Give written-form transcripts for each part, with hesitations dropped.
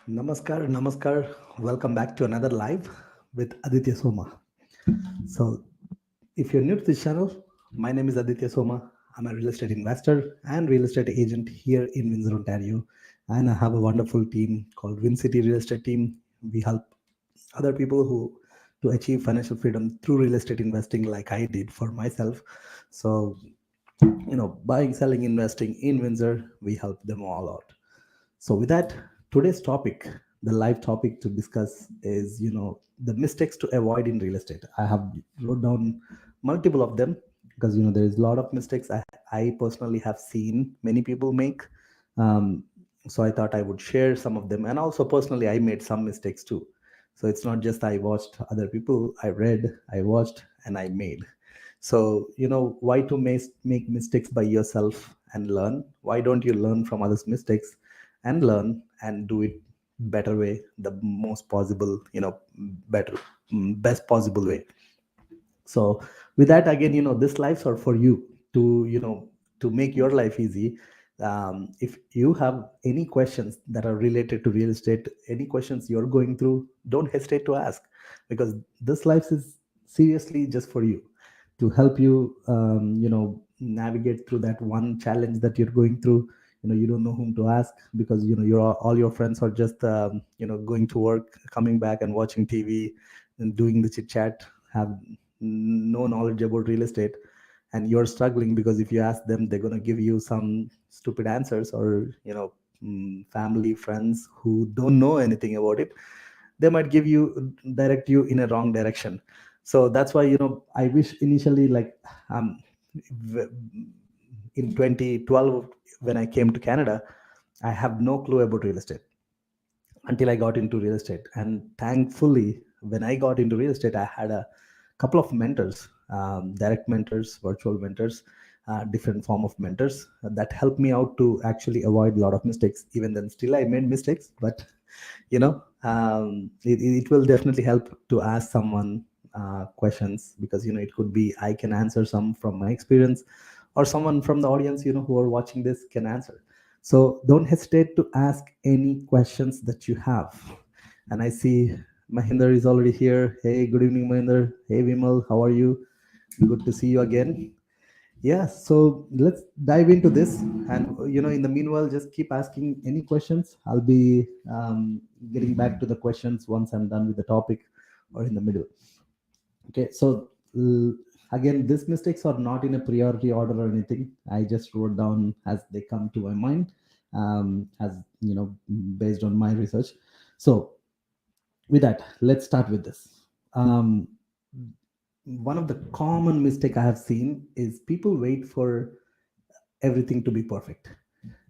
Namaskar, namaskar. Welcome back to another live with Aditya Soma. So, if you're new to this channel, my name is Aditya Soma. I'm a real estate investor and real estate agent here in Windsor, Ontario. And I have a wonderful team called Win City Real Estate Team. We help other people who to achieve financial freedom through real estate investing like I did for myself. So, buying, selling, investing in Windsor, we help them all out. So, with that, today's topic, the live topic to discuss is, the mistakes to avoid in real estate. I have wrote down multiple of them because, there is a lot of mistakes I personally have seen many people make. Um, so, I thought I would share some of them. And also, personally, I made some mistakes too. So, it's not just I watched other people, I read, I watched, and I made. So, why to make mistakes by yourself and learn? Why don't you learn from others' mistakes and learn and do it better way, the most possible, better, best possible way? So, with that, again, this lives are for you to, to make your life easy. If you have any questions that are related to real estate, any questions you're going through, don't hesitate to ask, because this life is seriously just for you, to help you, navigate through that one challenge that you're going through. You don't know whom to ask, because all your friends are just going to work, coming back and watching TV and doing the chit chat, have no knowledge about real estate, and you're struggling because if you ask them, they're going to give you some stupid answers, or family friends who don't know anything about it, they might direct you in a wrong direction. So that's why, I wish initially, like, um w- in 2012, when I came to Canada, I have no clue about real estate until I got into real estate. And thankfully, when I got into real estate, I had a couple of mentors, direct mentors, virtual mentors, different form of mentors that helped me out to actually avoid a lot of mistakes. Even then, still I made mistakes, but it will definitely help to ask someone questions, because it could be I can answer some from my experience, or someone from the audience who are watching this can answer. So don't hesitate to ask any questions that you have. And I see Mahinder is already here. Hey, good evening, Mahinder. Hey, Vimal, how are you? Good to see you again. Yeah, so let's dive into this. And, in the meanwhile, just keep asking any questions. I'll be getting back to the questions once I'm done with the topic or in the middle. Okay, so again, these mistakes are not in a priority order or anything. I just wrote down as they come to my mind, as based on my research. So, with that, let's start with this. One of the common mistake I have seen is people wait for everything to be perfect.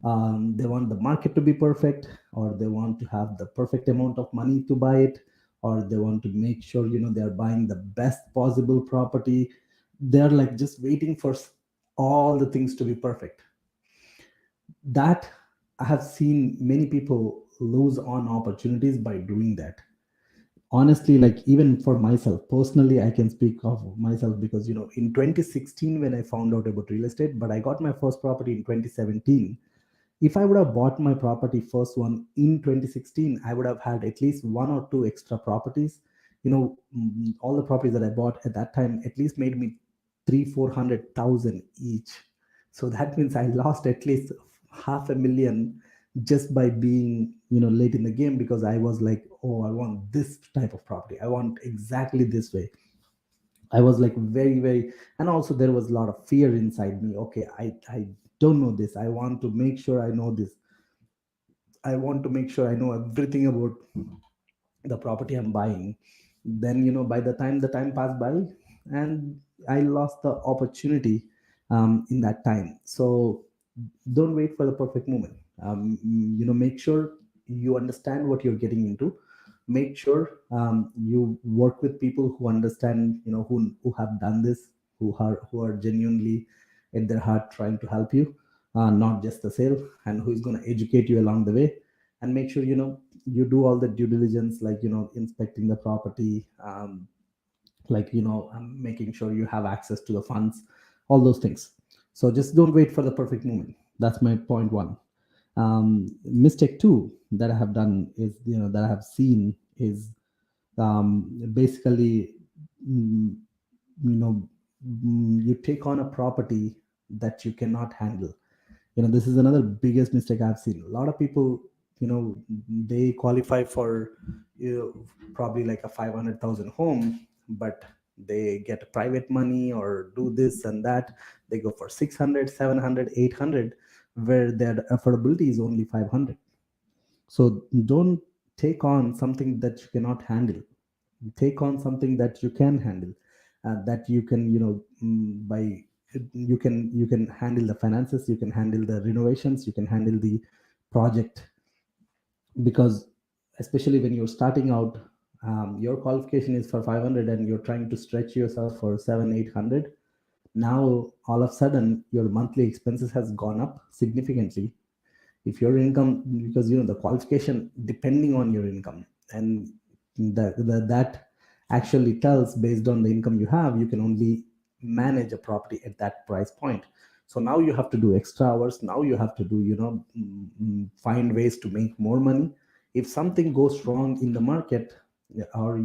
They want the market to be perfect, or they want to have the perfect amount of money to buy it, or they want to make sure they are buying the best possible property. They're like just waiting for all the things to be perfect. That I have seen many people lose on opportunities by doing that. Honestly, like, even for myself personally, I can speak of myself, because in 2016, when I found out about real estate, but I got my first property in 2017. If I would have bought my property first one in 2016, I would have had at least one or two extra properties. All the properties that I bought at that time at least made me 300,000 400,000 each. So that means I lost at least half a million just by being late in the game, because I was like, oh, I want this type of property, I want exactly this way. I was like very, very, and also there was a lot of fear inside me. Okay, I don't know this. I want to make sure I know this. I want to make sure I know everything about the property I'm buying. Then, by the time passed by, and I lost the opportunity in that time. So don't wait for the perfect moment. Make sure you understand what you're getting into. Make sure you work with people who understand, who have done this, who are genuinely at their heart trying to help you, not just the sale, and who is going to educate you along the way. And make sure you do all the due diligence, like inspecting the property, like making sure you have access to the funds, all those things. So just don't wait for the perfect moment. That's my point one. Mistake two that I have done is, that I have seen is, basically, mm, you take on a property that you cannot handle. This is another biggest mistake I've seen. A lot of people, they qualify for, probably like a 500,000 home, but they get private money or do this and that. They go for 600, 700, 800, where their affordability is only 500. So don't take on something that you cannot handle. Take on something that you can handle, that you can, by you can handle the finances, you can handle the renovations, you can handle the project. Because especially when you're starting out, your qualification is for 500 and you're trying to stretch yourself for 7 800. Now all of a sudden your monthly expenses has gone up significantly. If your income, because the qualification depending on your income, and that actually tells, based on the income you have, you can only manage a property at that price point. So now you have to do extra hours. Now you have to do, find ways to make more money. If something goes wrong in the market, or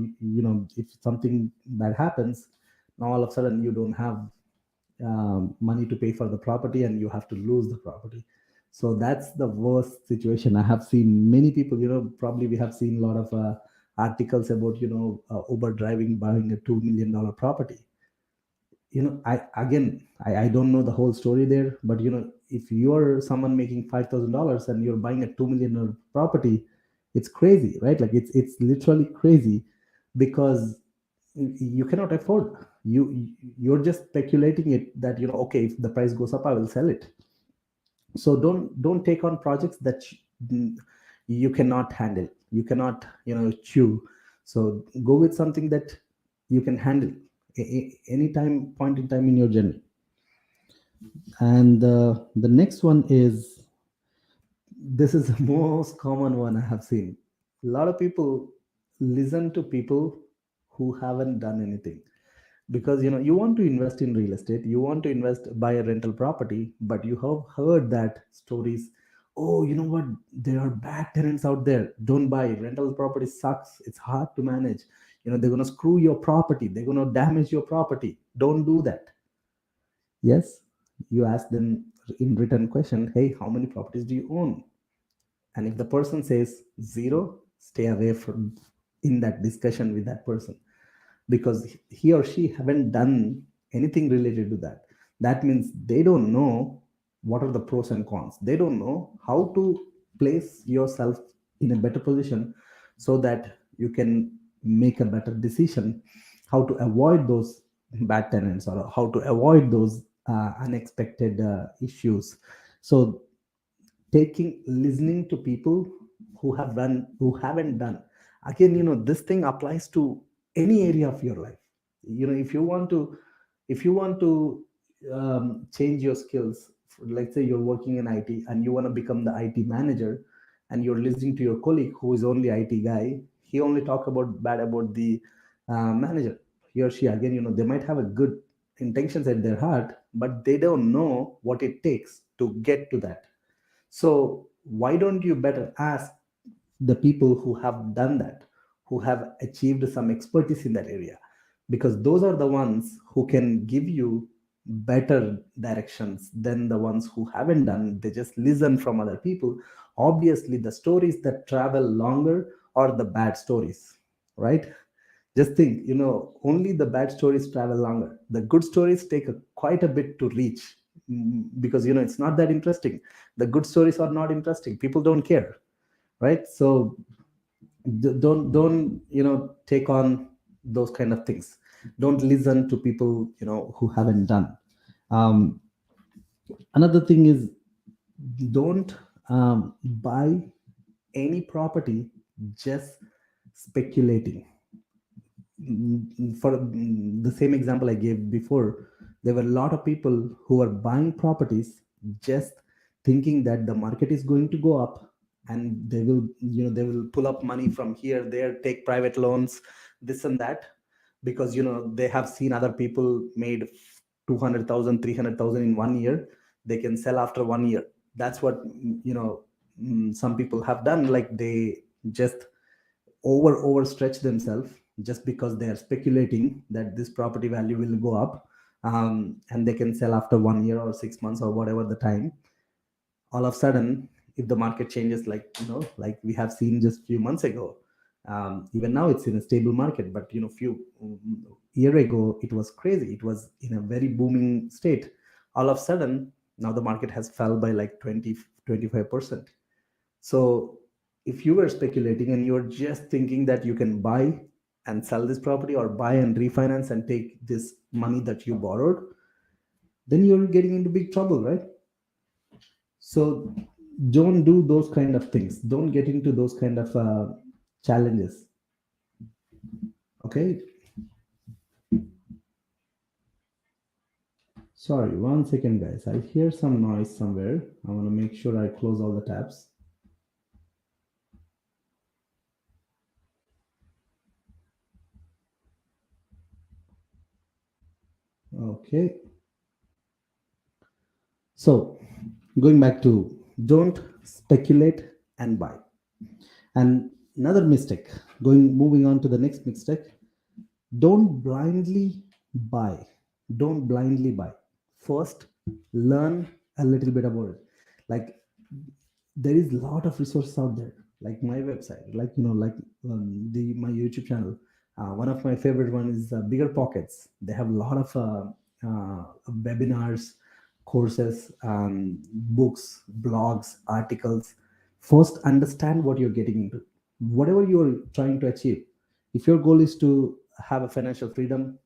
if something bad happens, now all of a sudden you don't have money to pay for the property, and you have to lose the property. So that's the worst situation. I have seen many people, probably we have seen a lot of articles about, Uber driving buying a $2 million property. I don't know the whole story there, but if you're someone making $5,000 and you're buying a $2 million property, it's crazy, right? Like it's literally crazy, because you cannot afford. You're just speculating it that, okay, if the price goes up, I will sell it. So don't take on projects that you cannot handle, you cannot, chew. So go with something that you can handle any time point in time in your journey. And the next one is, this is the most common one I have seen. A lot of people listen to people who haven't done anything. Because you want to invest in real estate, you want to invest, buy a rental property, but you have heard that stories. Oh, you know what, there are bad tenants out there, don't buy. Rental property sucks, it's hard to manage, they're going to screw your property, they're going to damage your property, don't do that. Yes, you ask them in written question, hey, how many properties do you own? And if the person says zero, stay away from in that discussion with that person, because he or she haven't done anything related to that. That means they don't know what are the pros and cons, they don't know how to place yourself in a better position, so that you can make a better decision, how to avoid those bad tenants, or how to avoid those unexpected issues. So listening to people who haven't done. Again, this thing applies to any area of your life. If you want to change your skills, let's say you're working in IT and you want to become the IT manager, and you're listening to your colleague who is only IT guy, he only talk about bad about the manager. He or she, again, they might have a good intentions at their heart, but they don't know what it takes to get to that. So why don't you better ask the people who have done that, who have achieved some expertise in that area? Because those are the ones who can give you better directions than the ones who haven't done. They just listen from other people. Obviously, the stories that travel longer are the bad stories, right? Just think, only the bad stories travel longer. The good stories take quite a bit to reach, because it's not that interesting. The good stories are not interesting, people don't care, right? So don't take on those kind of things. Don't listen to people who haven't done. um, Another thing is, don't buy any property just speculating. For the same example I gave before, there were a lot of people who are buying properties just thinking that the market is going to go up, and they will pull up money from here, there, take private loans, this and that, because they have seen other people made 200,000, 300,000 in 1 year. They can sell after 1 year. That's what some people have done, like they just overstretch themselves just because they are speculating that this property value will go up, and they can sell after 1 year or 6 months or whatever the time. All of a sudden, if the market changes, like like we have seen just few months ago, even now it's in a stable market, but few year ago it was crazy, it was in a very booming state. All of a sudden, now the market has fell by like 20-25%. So if you were speculating and you're just thinking that you can buy and sell this property, or buy and refinance and take this money that you borrowed, then you're getting into big trouble, right? So don't do those kind of things. Don't get into those kind of challenges. Okay. Sorry, 1 second, guys. I hear some noise somewhere. I want to make sure I close all the tabs. Okay. So going back to, don't speculate and buy. And another mistake, moving on to the next mistake, don't blindly buy. Don't blindly buy. First, learn a little bit about it. Like, there is a lot of resources out there, like my website, like like the my YouTube channel. One of my favorite one is Bigger Pockets. They have a lot of webinars, courses, books, blogs, articles. First, understand what you're getting into, whatever you're trying to achieve. If your goal is to have a financial freedom,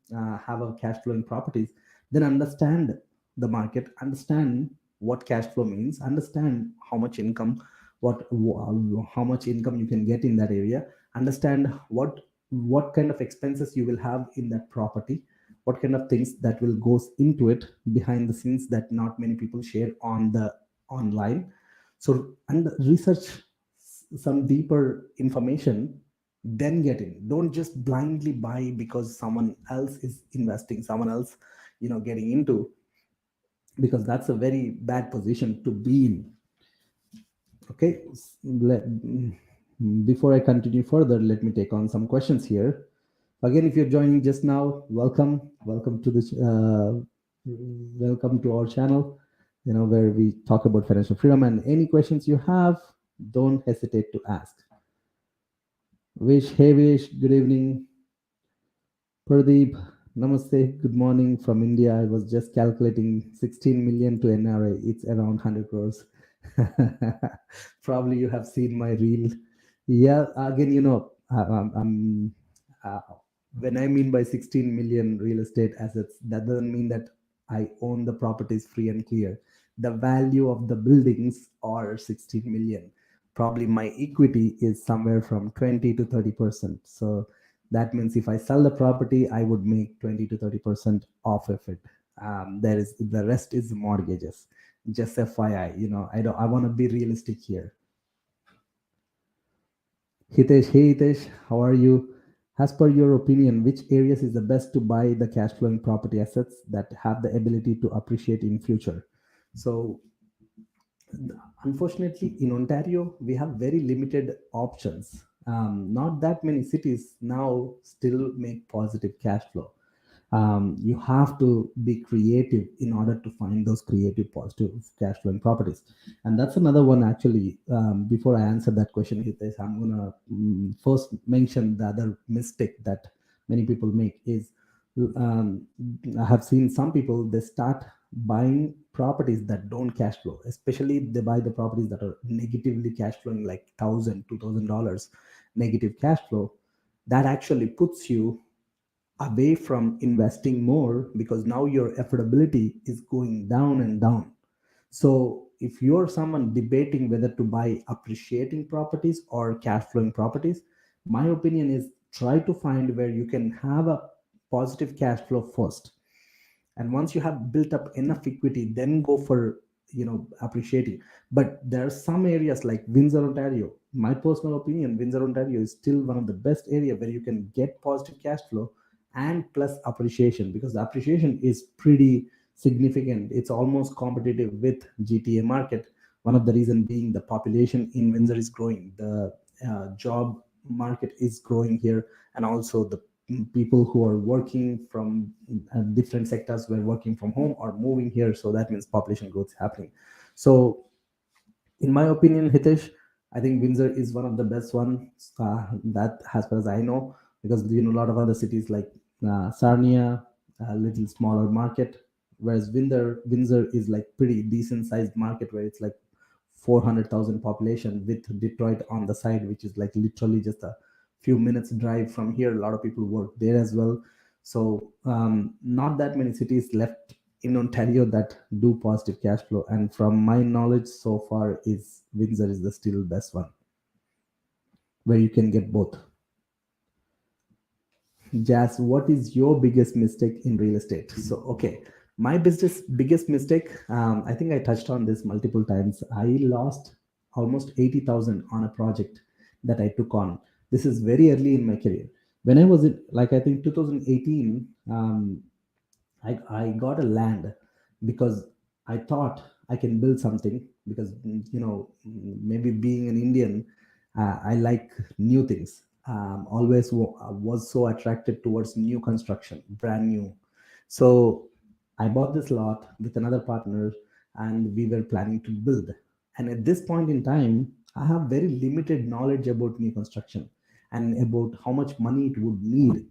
have a cash flowing properties, then understand the market, understand what cash flow means, understand how much income, how much income you can get in that area, understand what kind of expenses you will have in that property, what kind of things that will goes into it behind the scenes that not many people share on the online. So, and research some deeper information, then get in. Don't just blindly buy because someone else is investing, someone else getting into, because that's a very bad position to be in. Okay. Before I continue further, let me take on some questions here. Again, if you're joining just now, welcome to this, welcome to our channel, where we talk about financial freedom. And any questions you have, don't hesitate to ask. Wish, good evening. Pradeep, namaste, good morning from India. I was just calculating 16 million to NRA. It's around 100 crores. Probably you have seen my reel. Yeah, again, I'm when I mean by 16 million real estate assets, that doesn't mean that I own the properties free and clear. The value of the buildings are 16 million. Probably my equity is somewhere from 20 to 30%. So that means if I sell the property, I would make 20 to 30% off of it. There is the rest is mortgages. Just FYI, I want to be realistic here. Hitesh, hey Hitesh, how are you? As per your opinion, which areas is the best to buy the cash flowing property assets that have the ability to appreciate in future? So unfortunately, in Ontario, we have very limited options. Not that many cities now still make positive cash flow. You have to be creative in order to find those creative positive cash flowing properties. And that's another one, actually. Before I answer that question, Hitesh, I'm going to first mention the other mistake that many people make is, um, I have seen some people, they start buying properties that don't cash flow, especially they buy the properties that are negatively cash flowing, like $1,000 $2,000 negative cash flow. That actually puts you away from investing more, because now your affordability is going down and down. So if you're someone debating whether to buy appreciating properties or cash flowing properties, my opinion is try to find where you can have a positive cash flow first. And once you have built up enough equity, then go for appreciating. But there are some areas like Windsor, Ontario. My personal opinion, Windsor, Ontario is still one of the best area where you can get positive cash flow and plus appreciation, because the appreciation is pretty significant. It's almost competitive with GTA market, One of the reason being the population in Windsor is growing, the job market is growing here, and also the people who are working from different sectors were working from home or moving here, so that means population growth is happening. So in my opinion, Hitesh, I think Windsor is one of the best ones that, as far as I know, because a lot of other cities like Sarnia, a little smaller market, whereas Windsor is like pretty decent sized market where it's like 400,000 population with Detroit on the side, which is like literally just a few minutes drive from here. A lot of people work there as well. So not that many cities left in Ontario that do positive cash flow. And from my knowledge so far, is Windsor is the still best one where you can get both. Jazz, what is your biggest mistake in real estate? So, okay, my business biggest mistake, I think I touched on this multiple times. I lost almost 80,000 on a project that I took on. This is very early in my career. When I was in, like, I think 2018, I got a land because I thought I can build something because maybe being an Indian, I like new things. Always was so attracted towards new construction, brand new. So I bought this lot with another partner, and we were planning to build. And at this point in time, I have very limited knowledge about new construction and about how much money it would need.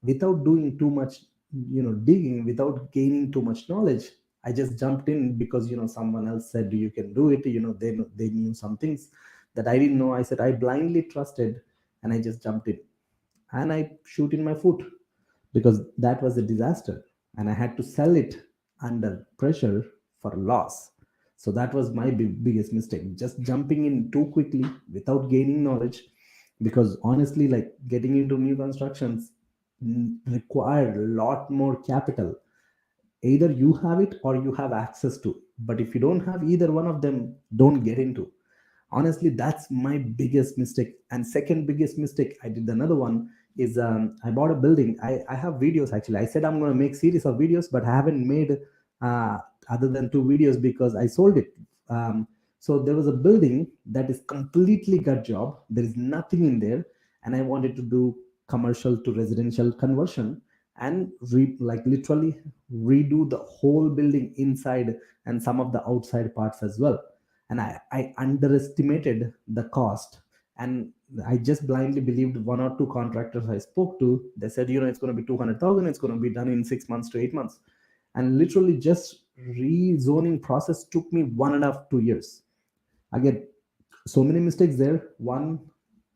Without doing too much digging, without gaining too much knowledge, I just jumped in because someone else said you can do it. They knew some things that I didn't know. I said I blindly trusted, and I just jumped in, and I shoot in my foot because that was a disaster, and I had to sell it under pressure for loss. So that was my biggest mistake, just jumping in too quickly without gaining knowledge. Because honestly, like, getting into new constructions require a lot more capital. Either you have it or you have access to it, but if you don't have either one of them, don't get into. Honestly, that's my biggest mistake. And second biggest mistake, I did another one, is I bought a building. I have videos. Actually, I said I'm going to make series of videos, but I haven't made uh, other than two videos because I sold it. So there was a building that is completely gut job, there is nothing in there, and I wanted to do commercial to residential conversion, and like literally redo the whole building inside and some of the outside parts as well. And I underestimated the cost, and I just blindly believed one or two contractors I spoke to. They said, it's going to be 200,000, it's going to be done in 6 months to 8 months. And literally just rezoning process took me 1.5 2 years. Again, so many mistakes there. One,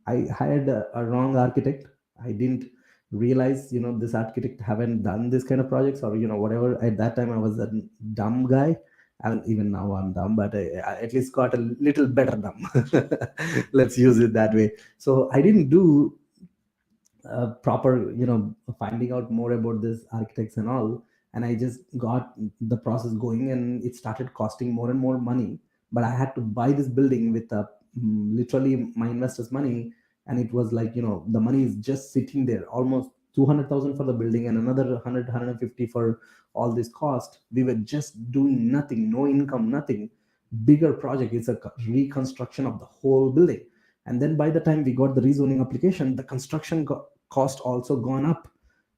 I hired a wrong architect. I didn't realize this architect haven't done this kind of projects, or whatever. At that time I was a dumb guy, and even now I'm dumb, but I at least got a little better dumb. Let's use it that way. So I didn't do proper finding out more about this architects and all, and I just got the process going, and it started costing more and more money. But I had to buy this building with literally my investors money, and it was like the money is just sitting there, almost 200,000 for the building and another 150 for all this cost. We were just doing nothing, no income, nothing. Bigger project, it's a reconstruction of the whole building. And then by the time we got the rezoning application, the construction cost also gone up.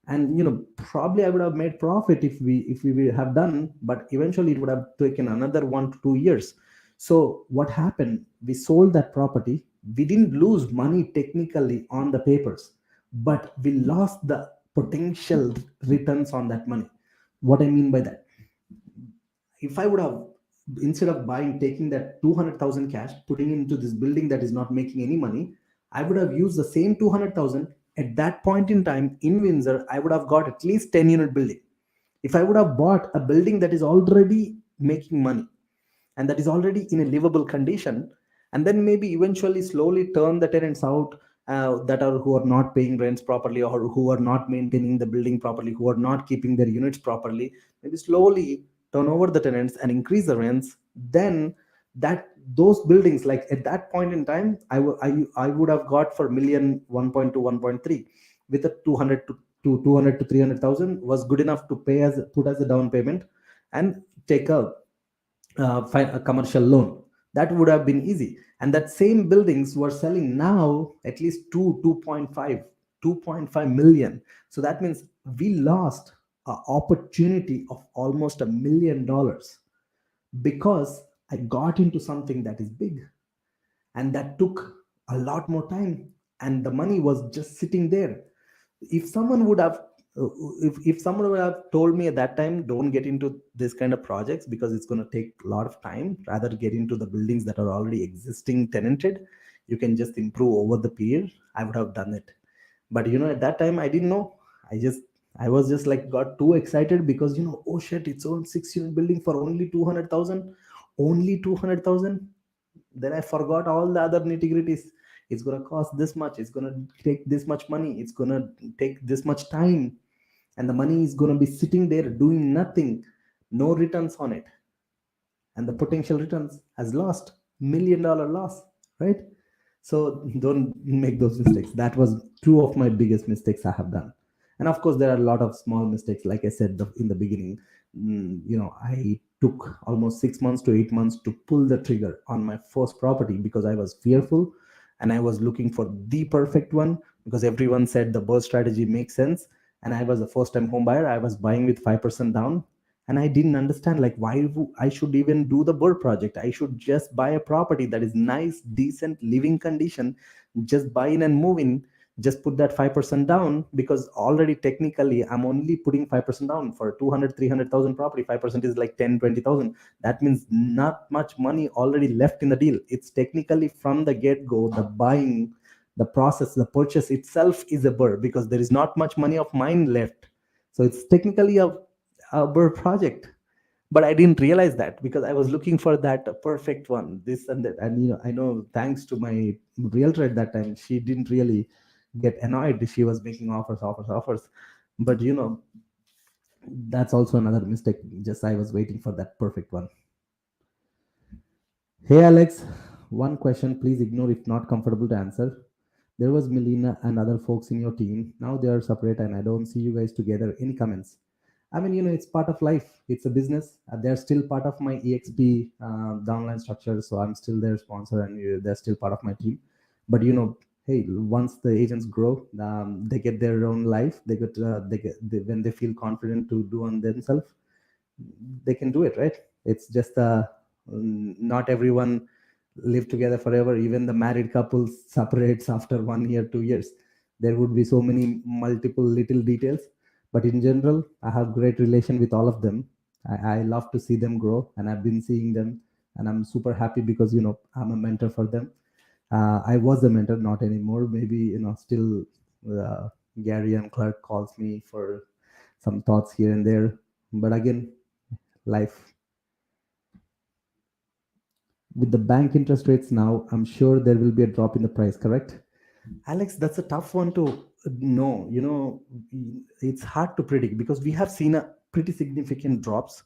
And probably I would have made profit if we would have done, but eventually it would have taken another 1 to 2 years. So what happened, we sold that property. We didn't lose money technically on the papers, but we lost the potential returns on that money. What I mean by that, if I would have, instead of buying, taking that 200,000 cash, putting into this building that is not making any money, I would have used the same 200,000 at that point in time in Windsor. I would have got at least 10 unit building. If I would have bought a building that is already making money and that is already in a livable condition, and then maybe eventually slowly turn the tenants out, that are who are not paying rents properly, or who are not maintaining the building properly, who are not keeping their units properly, maybe slowly turn over the tenants and increase the rents. Then that those buildings, like at that point in time, I would have got for million 1.2 1.3, with a 200 to 300,000 was good enough to pay as put as a down payment and take a commercial loan. That would have been easy. And that same buildings were selling now at least 2.5 million. So that means we lost an opportunity of almost $1 million because I got into something that is big, and that took a lot more time, and the money was just sitting there. If someone would have if someone would have told me at that time, don't get into this kind of projects because it's going to take a lot of time, rather get into the buildings that are already existing tenanted, you can just improve over the period, I would have done it. But at that time I didn't know. I was just like got too excited because oh shit, it's own 6 unit building for only 200,000, only 200,000. Then I forgot all the other nitty gritties. It's gonna cost this much, it's gonna take this much money, it's gonna take this much time, and the money is gonna be sitting there doing nothing, no returns on it, and the potential returns has lost $1 million loss, right? So don't make those mistakes. That was two of my biggest mistakes I have done. And of course there are a lot of small mistakes, like I said in the beginning. I took almost 6 months to 8 months to pull the trigger on my first property because I was fearful, and I was looking for the perfect one, because everyone said the burst strategy makes sense. And I was a first time home buyer, I was buying with 5% down, and I didn't understand like why I should even do the bird project. I should just buy a property that is nice, decent living condition, just buy in and move in, just put that 5% down, because already technically I'm only putting 5% down for 200 300,000 property. 5% is like 10 20,000. That means not much money already left in the deal. It's technically from the get go, the buying, the process, the purchase itself is a burr, because there is not much money of mine left. So it's technically a bird project. But I didn't realize that because I was looking for that perfect one, this and that. And I know, thanks to my realtor at that time, she didn't really get annoyed. She was making offers. But that's also another mistake. Just I was waiting for that perfect one. Hey Alex, one question, please ignore if not comfortable to answer. There was Melina and other folks in your team. Now they are separate and I don't see you guys together. Any comments? I mean, it's part of life. It's a business. They're still part of my EXP downline structure, so I'm still their sponsor, and they're still part of my team. But hey, once the agents grow, they get their own life. When they feel confident to do on themselves, they can do it, right? It's just not everyone live together forever. Even the married couples separates after 1 year, 2 years. There would be so many multiple little details, but in general I have great relation with all of them. I love to see them grow, and I've been seeing them, and I'm super happy because I'm a mentor for them. I was a mentor, not anymore. Maybe still Gary and Clark calls me for some thoughts here and there, but again, life. With the bank interest rates now, I'm sure there will be a drop in the price, correct? Alex, that's a tough one to know. It's hard to predict because we have seen a pretty significant drops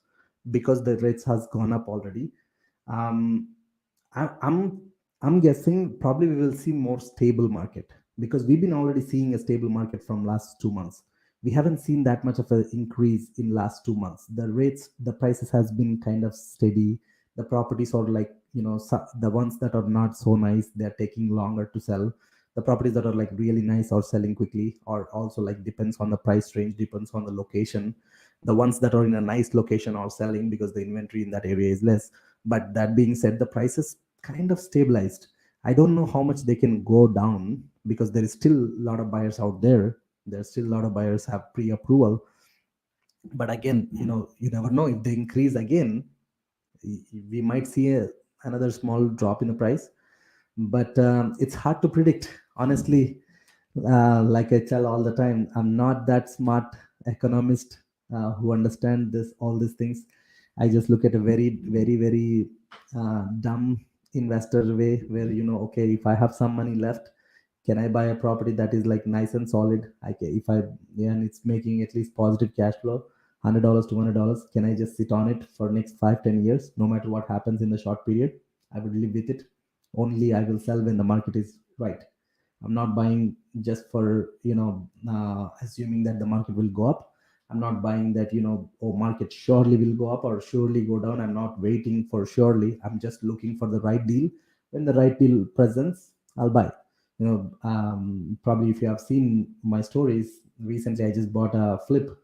because the rates has gone up already. Um, I'm guessing probably we will see more stable market, because we've been already seeing a stable market from last 2 months. We haven't seen that much of an increase in last 2 months. The prices has been kind of steady. The properties are like, the ones that are not so nice, they're taking longer to sell. The properties that are like really nice are selling quickly, or also like depends on the price range, depends on the location. The ones that are in a nice location are selling because the inventory in that area is less. But that being said, the prices kind of stabilized. I don't know how much they can go down because there is still a lot of buyers out there. There's still a lot of buyers have pre-approval. But again, you never know, if they increase again, we might see another small drop in the price. But it's hard to predict, honestly. Like I tell all the time, I'm not that smart economist who understand this all these things. I just look at a very very very dumb investor way, where okay, if I have some money left, can I buy a property that is like nice and solid? I can, if I yeah, and it's making at least positive cash flow, $100 $200, can I just sit on it for next 5 10 years? No matter what happens in the short period, I would live with it. Only I will sell when the market is right. I'm not buying just for assuming that the market will go up. I'm not buying that, oh, market surely will go up or surely go down. I'm not waiting for surely. I'm just looking for the right deal. When the right deal presents, I'll buy. Probably if you have seen my stories recently, I just bought a flip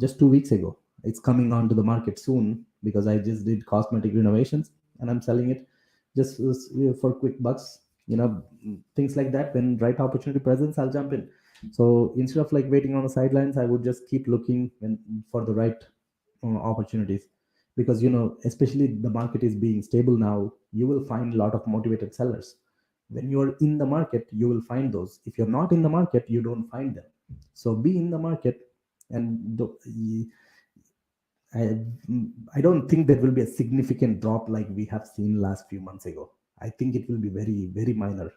just 2 weeks ago. It's coming onto the market soon because I just did cosmetic renovations and I'm selling it just for quick bucks. Things like that. When right opportunity presents, I'll jump in. So instead of like waiting on the sidelines, I would just keep looking for the right opportunities, because especially the market is being stable now. You will find a lot of motivated sellers. When you're in the market, you will find those. If you're not in the market, you don't find them. So be in the market. And I, I don't think there will be a significant drop like we have seen last few months ago. I think it will be very, very minor,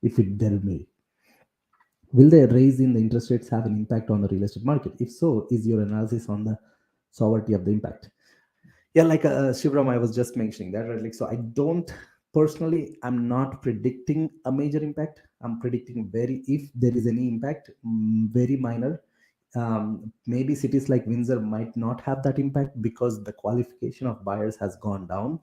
if it there may. Will the raise in the interest rates have an impact on the real estate market? If so, is your analysis on the sovereignty of the impact? Yeah, like Shivram, I was just mentioning that, right? Like, so I don't personally, I'm not predicting a major impact. I'm predicting if there is any impact, very minor. Maybe cities like Windsor might not have that impact because the qualification of buyers has gone down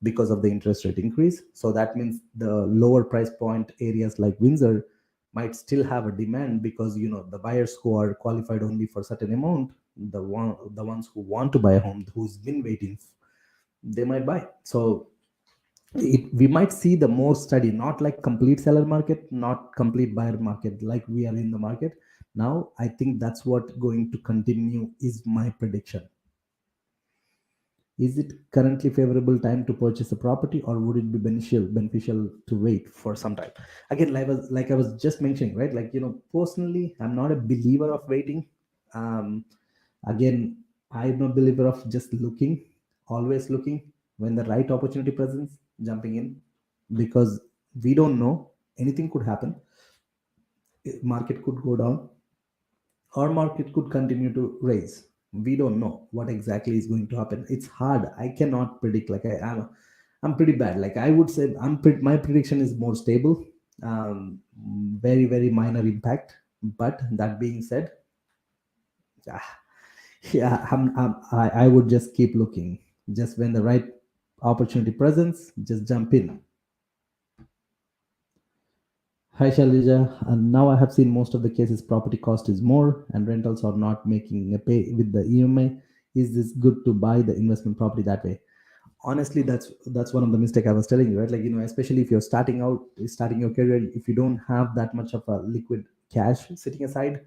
because of the interest rate increase. So that means the lower price point areas like Windsor might still have a demand, because the buyers who are qualified only for certain amount, the ones who want to buy a home, who's been waiting, they might buy. So we might see the more study, not like complete seller market, not complete buyer market like we are in the market now. I think that's what going to continue, is my prediction. Is it currently favorable time to purchase a property, or would it be beneficial to wait for some time? Again, like I was just mentioning, right? Like, personally, I'm not a believer of waiting. Um, Again, I'm a believer of just looking, always looking. When the right opportunity presents, jumping in, because we don't know, anything could happen. Market could go down, or market could continue to raise. We don't know what exactly is going to happen. It's hard. I cannot predict. Like I'm pretty bad. Like I would say, my prediction is more stable. Very, very minor impact. But that being said, ah, yeah, I would just keep looking. Just when the right opportunity presents, just jump in. Hi Shalija, and now I have seen most of the cases property cost is more and rentals are not making a pay with the EMI. Is this good to buy the investment property that way? Honestly, that's one of the mistake I was telling you, right? Like, especially if you're starting your career, if you don't have that much of a liquid cash sitting aside,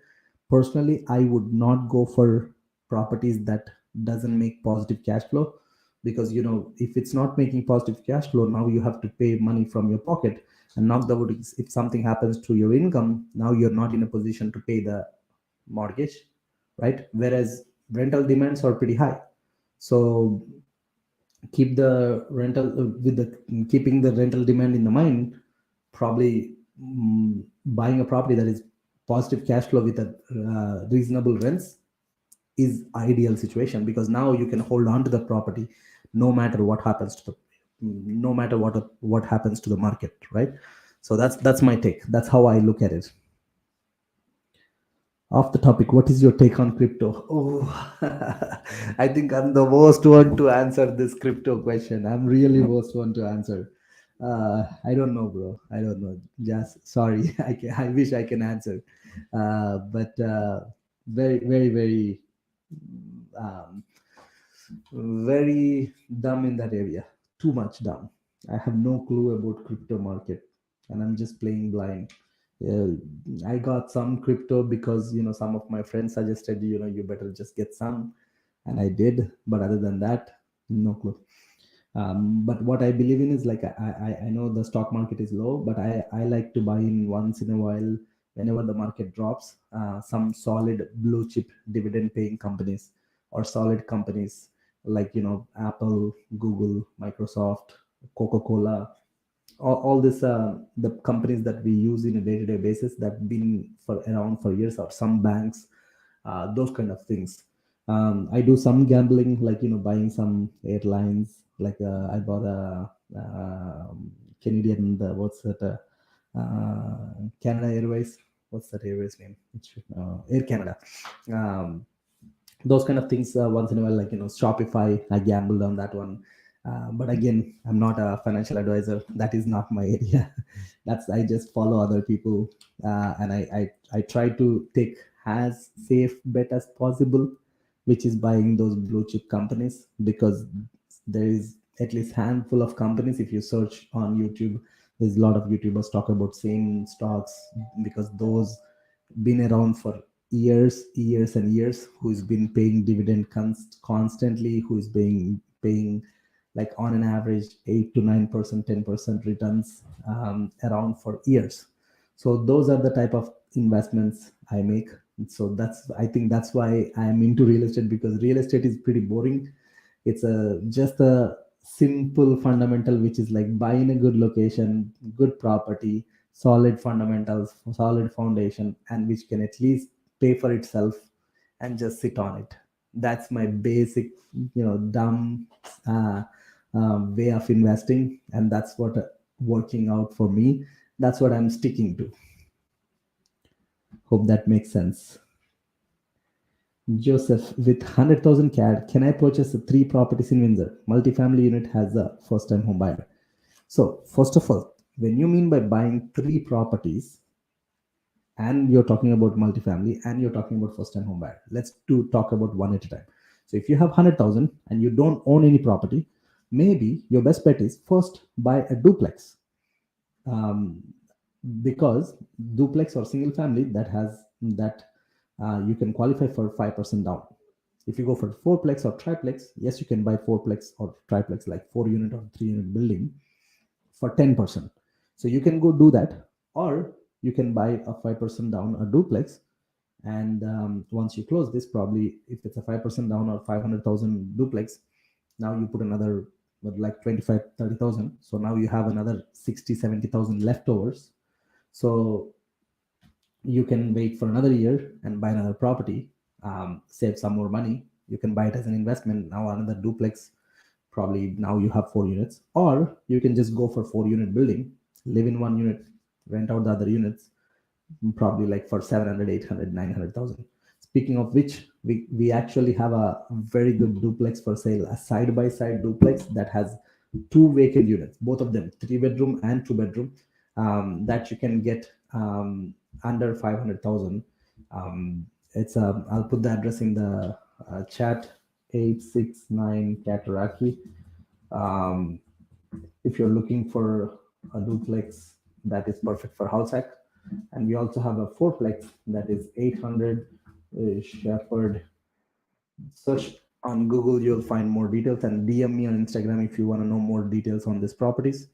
personally, I would not go for properties that doesn't make positive cash flow, because if it's not making positive cash flow, now you have to pay money from your pocket. And knock the wood, if something happens to your income, now you're not in a position to pay the mortgage, right? Whereas rental demands are pretty high. So keep the rental with the keeping the rental demand in the mind, probably buying a property that is positive cash flow with a reasonable rents is ideal situation, because now you can hold on to the property no matter what happens to the no matter what happens to the market, right? So that's my take. That's how I look at it. Off the topic, what is your take on crypto? Oh, I think I'm the worst one to answer this crypto question. I'm really worst one to answer. I don't know, bro. I don't know. Just sorry. I wish I can answer, but very, very, very, um, very dumb in that area. Too much dumb. I have no clue about crypto market, and I'm just playing blind. Yeah, I got some crypto because some of my friends suggested you better just get some, and I did. But other than that, no clue. But what I believe in is, like, I know the stock market is low, but I like to buy in once in a while whenever the market drops. Some solid blue chip dividend paying companies, or solid companies like Apple, Google, Microsoft, Coca-Cola, all this the companies that we use in a day-to-day basis that been for around for years, or some banks, those kind of things. I do some gambling, like buying some airlines, like I bought a Canadian, what's that, Canada Airways. what's that airways name? Air Canada. Um, those kind of things once in a while, like Shopify. I gambled on that one, but again, I'm not a financial advisor. That is not my area. That's I just follow other people, and I try to take as safe bet as possible, which is buying those blue chip companies, because there is at least handful of companies. If you search on YouTube, there's a lot of YouTubers talk about same stocks, because those been around for years and years, who's been paying dividend constantly, who's paying like on an average 8 to 9%, 10% returns around for years. So those are the type of investments I make. So I think that's why I'm into real estate, because real estate is pretty boring. It's a just a simple fundamental, which is like buying a good location, good property, solid fundamentals, solid foundation, and which can at least pay for itself, and just sit on it. That's my basic, dumb way of investing, and that's what working out for me. That's what I'm sticking to. Hope that makes sense. Joseph, with 100,000 CAD, can I purchase three properties in Windsor? Multifamily unit has a first time home buyer. So, first of all, when you mean by buying three properties, and you're talking about multifamily, and you're talking about first time home buyer, let's talk about one at a time. So, if you have 100,000 and you don't own any property, maybe your best bet is first buy a duplex. Um, because duplex or single family, you can qualify for 5% down. If you go for fourplex or triplex, yes, you can buy fourplex or triplex, like 4 unit or 3 unit building, for 10%. So you can go do that, or you can buy a 5% down a duplex. And once you close this, probably if it's a 5% down or 500,000 duplex, now you put another like 25, 30,000. So now you have another 60, 70,000 leftovers. So you can wait for another year and buy another property, save some more money. You can buy it as an investment. Now another duplex, probably now you have 4 units, or you can just go for 4 unit building, live in 1 unit, rent out the other units, probably like for 700, 800, 900,000. Speaking of which, we actually have a very good duplex for sale, a side by side duplex that has two vacant units, both of them 3 bedroom and 2 bedroom, that you can get under 500,000. I'll put the address in the chat. 869 Cataraqui. Um, if you're looking for a duplex, that is perfect for house hack. And we also have a fourplex that is 800 Shepherd. Search on Google, you'll find more details, and DM me on Instagram if you want to know more details on these properties.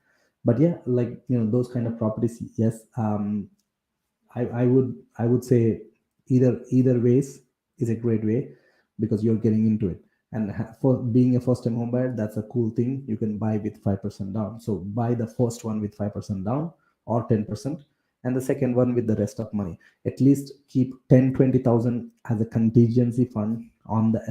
But yeah, like those kind of properties, yes. I would say either ways is a great way, because you're getting into it. And for being a first time home buyer, that's a cool thing. You can buy with 5% down. So buy the first one with 5% down or 10%, and the second one with the rest of money. At least keep 10, 20,000 as a contingency fund on the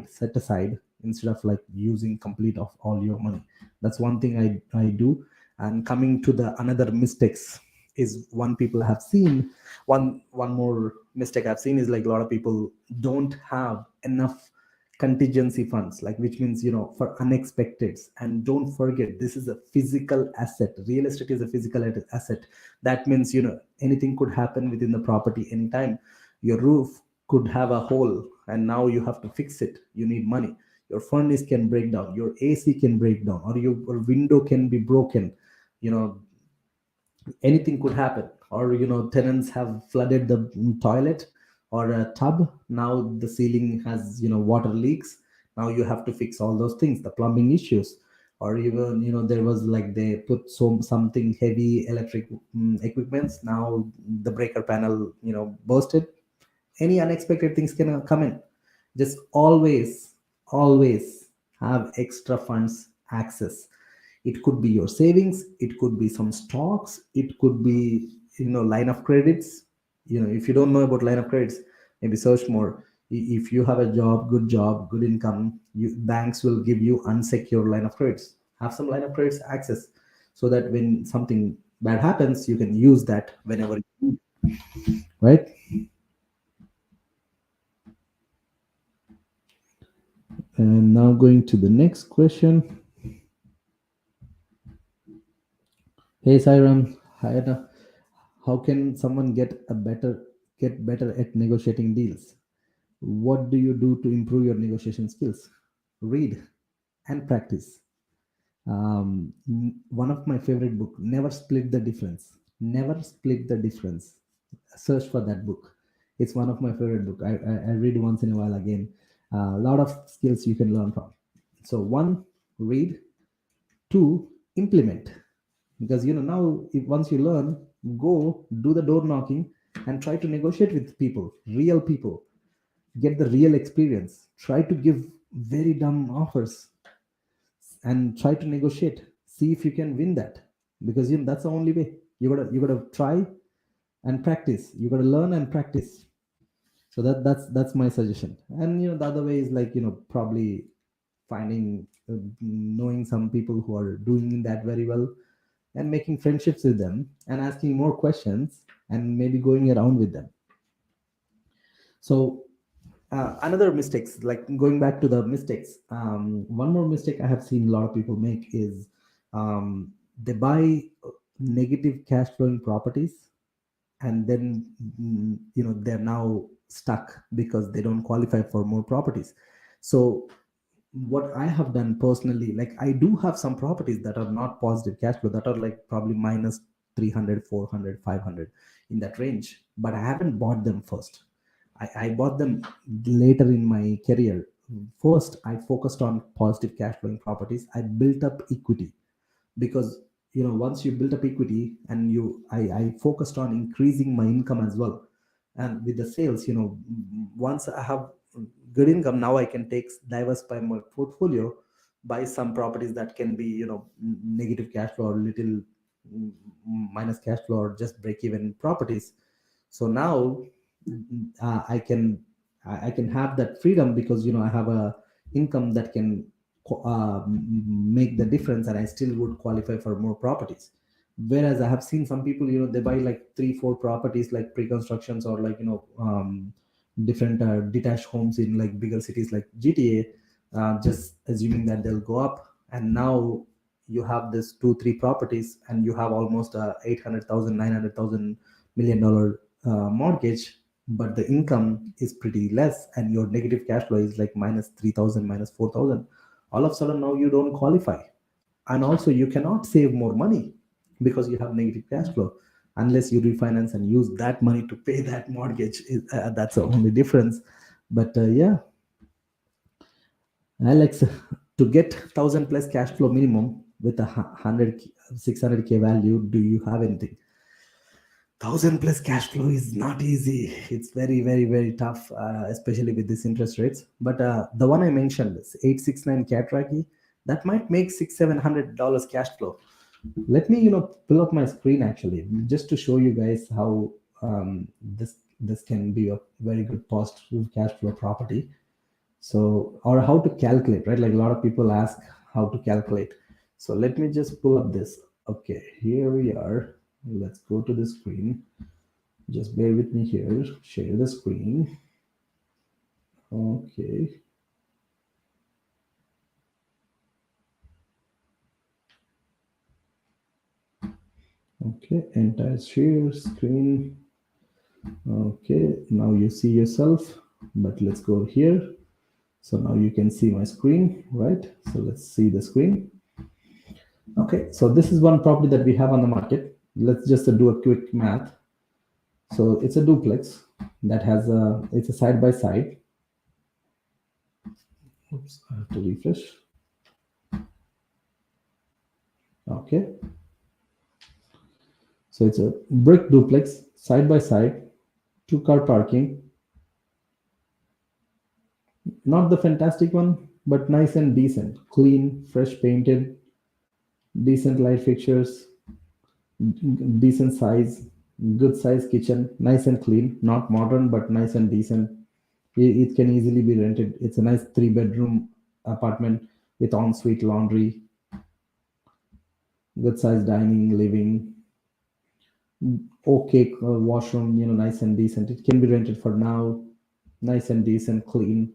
set aside, instead of like using complete of all your money. That's one thing I do. And coming to the another mistakes is one people have seen. One more mistake I've seen is like a lot of people don't have enough contingency funds, like, which means for unexpecteds. And don't forget, this is a physical asset. Real estate is a physical asset. That means anything could happen within the property anytime. Your roof could have a hole, and now you have to fix it. You need money. Your furnace can break down, your AC can break down, or your window can be broken. you know Anything could happen. Or tenants have flooded the toilet or a tub. Now the ceiling has water leaks. Now you have to fix all those things, the plumbing issues. Or even there was like they put something heavy electric equipments. Now the breaker panel bursted. Any unexpected things can come in. Just always have extra funds access. It could be your savings, it could be some stocks, it could be line of credits. If you don't know about line of credits, maybe search more. If you have a job, good income, banks will give you unsecured line of credits. Have some line of credits access, so that when something bad happens, you can use that whenever you need. right? And now going to the next question. Hey Sairam, hi Anna. How can someone get better at negotiating deals? What do you do to improve your negotiation skills? Read and practice. One of my favorite book, Never Split the Difference. Never Split the Difference. Search for that book. It's one of my favorite book. I read once in a while again. A lot of skills you can learn from. So one, read. Two, implement. Because now if once you learn, go do the door knocking and try to negotiate with people, real people. Get the real experience. Try to give very dumb offers and try to negotiate. See if you can win that, because that's the only way. You gotta try and practice. You gotta learn and practice. So that's my suggestion. And the other way is like probably finding knowing some people who are doing that very well, and making friendships with them and asking more questions and maybe going around with them. So another mistakes, like going back to the mistakes, one more mistake I have seen a lot of people make is they buy negative cash flowing properties, and then they're now stuck because they don't qualify for more properties. So what I have done personally, like I do have some properties that are not positive cash flow, that are like probably minus 300, 400, 500, in that range, but I haven't bought them first. I bought them later in my career. First, I focused on positive cash flowing properties. I built up equity, because once you build up equity, and I focused on increasing my income as well. And with the sales, once I have good income, now I can diversify my portfolio, buy some properties that can be negative cash flow or little minus cash flow, or just break even properties. So now I can I can have that freedom, because I have a income that can make the difference, and I still would qualify for more properties. Whereas I have seen some people, they buy like 3 4 properties, like pre-constructions, or like different detached homes in like bigger cities like GTA, just assuming that they'll go up. And now you have this 2 3 properties, and you have almost 800,000 $900,000 million mortgage, but the income is pretty less, and your negative cash flow is like minus 3,000, minus 4,000. All of a sudden now you don't qualify. And also you cannot save more money, because you have negative cash flow, unless you refinance and use that money to pay that mortgage. That's the only difference. But yeah, Alex, to get 1,000 plus cash flow minimum with a 100 600K value, do you have anything? 1,000 plus cash flow is not easy. It's very, very, very tough, especially with these interest rates. But the one I mentioned, this 869 Cataraki, that might make $600-700 cash flow. Let me pull up my screen actually, just to show you guys how this can be a very good positive cash flow property. So, or how to calculate, right? Like a lot of people ask how to calculate. So let me just pull up this. Okay, here we are. Let's go to the screen. Just bear with me here. Share the screen. Okay. Okay, entire share screen. Okay, now you see yourself, but let's go here. So now you can see my screen, right? So let's see the screen. Okay, so this is one property that we have on the market. Let's just do a quick math. So it's a duplex that has it's a side by side. Oops, I have to refresh. Okay. So it's a brick duplex, side by side, 2 car parking. Not the fantastic one, but nice and decent. Clean, fresh painted, decent light fixtures, decent size, good size kitchen, nice and clean. Not modern, but nice and decent. It can easily be rented. It's a nice 3 bedroom apartment with ensuite laundry, good size dining, living. Okay, washroom, nice and decent. It can be rented for now, nice and decent, clean.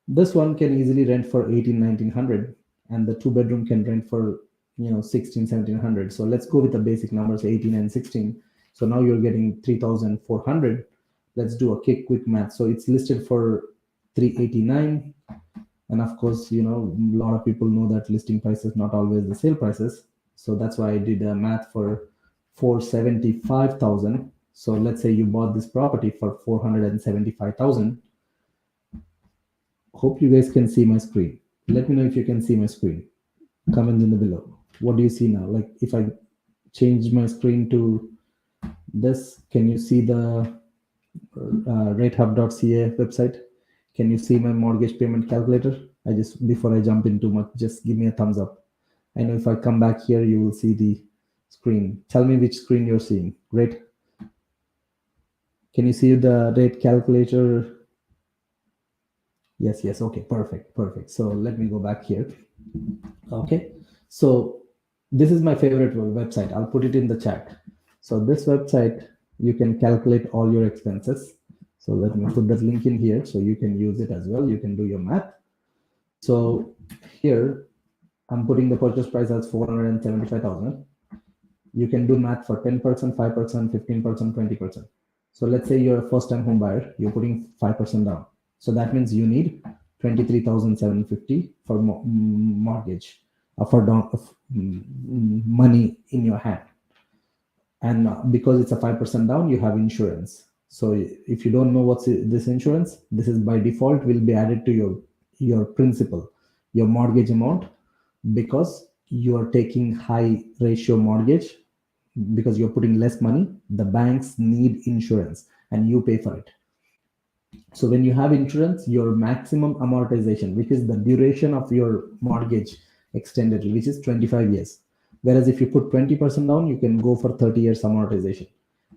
This one can easily rent for 18, 1900, and the two bedroom can rent for 16, 1700. So let's go with the basic numbers, 18 and 16. So now you're getting 3400. Let's do a quick math. So it's listed for 389, and of course, a lot of people know that listing price is not always the sale prices. So that's why I did a math for 475,000. So let's say you bought this property for 475,000. Hope you guys can see my screen. Let me know if you can see my screen. Comment in the below. What do you see now? Like if I change my screen to this, can you see the ratehub.ca website? Can you see my mortgage payment calculator? Before I jump into much, just give me a thumbs up. I know if I come back here, you will see the screen. Tell me which screen you're seeing. Rate. Can you see the rate calculator? Yes. Okay, perfect. So let me go back here. Okay, so this is my favorite website. I'll put it in the chat. So this website, you can calculate all your expenses. So let me put that link in here so you can use it as well. You can do your math. So here I'm putting the purchase price as 475,000. You can do math for 10%, 5%, 15%, 20%. So let's say you're a first-time home buyer, you're putting 5% down. So that means you need 23,750 for mortgage, for down money in your hand. And because it's a 5% down, you have insurance. So if you don't know what's this insurance, this is by default will be added to your principal, your mortgage amount, because you are taking high ratio mortgage, because you're putting less money. The banks need insurance and you pay for it. So when you have insurance, your maximum amortization, which is the duration of your mortgage extended, which is 25 years. Whereas if you put 20% down, you can go for 30 years amortization.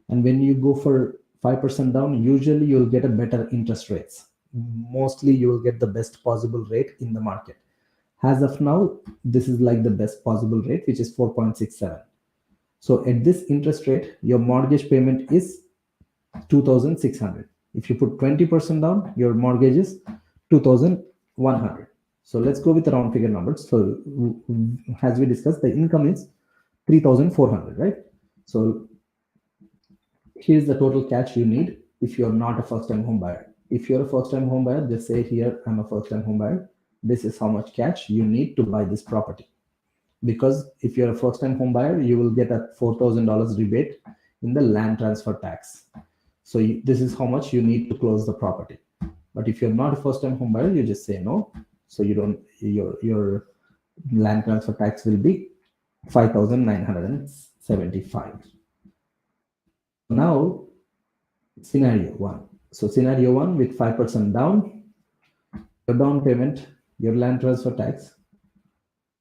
And when you go for 5% down, usually you'll get a better interest rates. Mostly you will get the best possible rate in the market. As of now, this is like the best possible rate, which is 4.67. So at this interest rate, your mortgage payment is 2,600. If you put 20% down, your mortgage is 2,100. So let's go with the round figure numbers. So as we discussed, the income is 3,400, right? So here's the total cash you need if you're not a first-time home buyer. If you're a first-time home buyer, just say here, I'm a first-time home buyer. This is how much cash you need to buy this property. Because if you're a first-time home buyer, you will get a $4,000 rebate in the land transfer tax. So this is how much you need to close the property. But if you're not a first-time home buyer, you just say no. So you don't, your land transfer tax will be 5,975. Now, scenario one. So scenario one with 5% down, your down payment, your land transfer tax.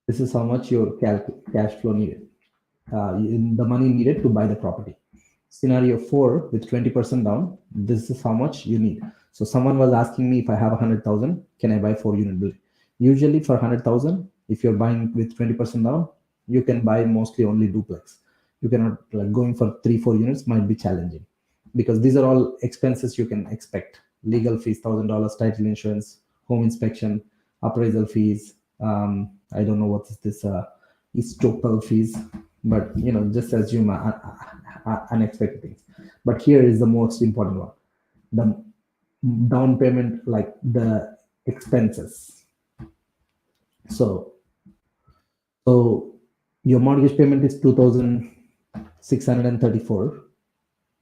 This is how much your cash flow needed, the money needed to buy the property. Scenario 4 with 20% down, this is how much you need. So someone was asking me, if I have 100,000, can I buy 4-unit building? Usually for 100,000, if you're buying with 20% down, you can buy mostly only duplex. You cannot, like, going for 3-4 units might be challenging, because these are all expenses you can expect. Legal fees, $1,000, title insurance, home inspection, appraisal fees. I don't know what is this estoppel fees, but just assume unexpected things. But here is the most important one: the down payment, like the expenses. So your mortgage payment is 2,634,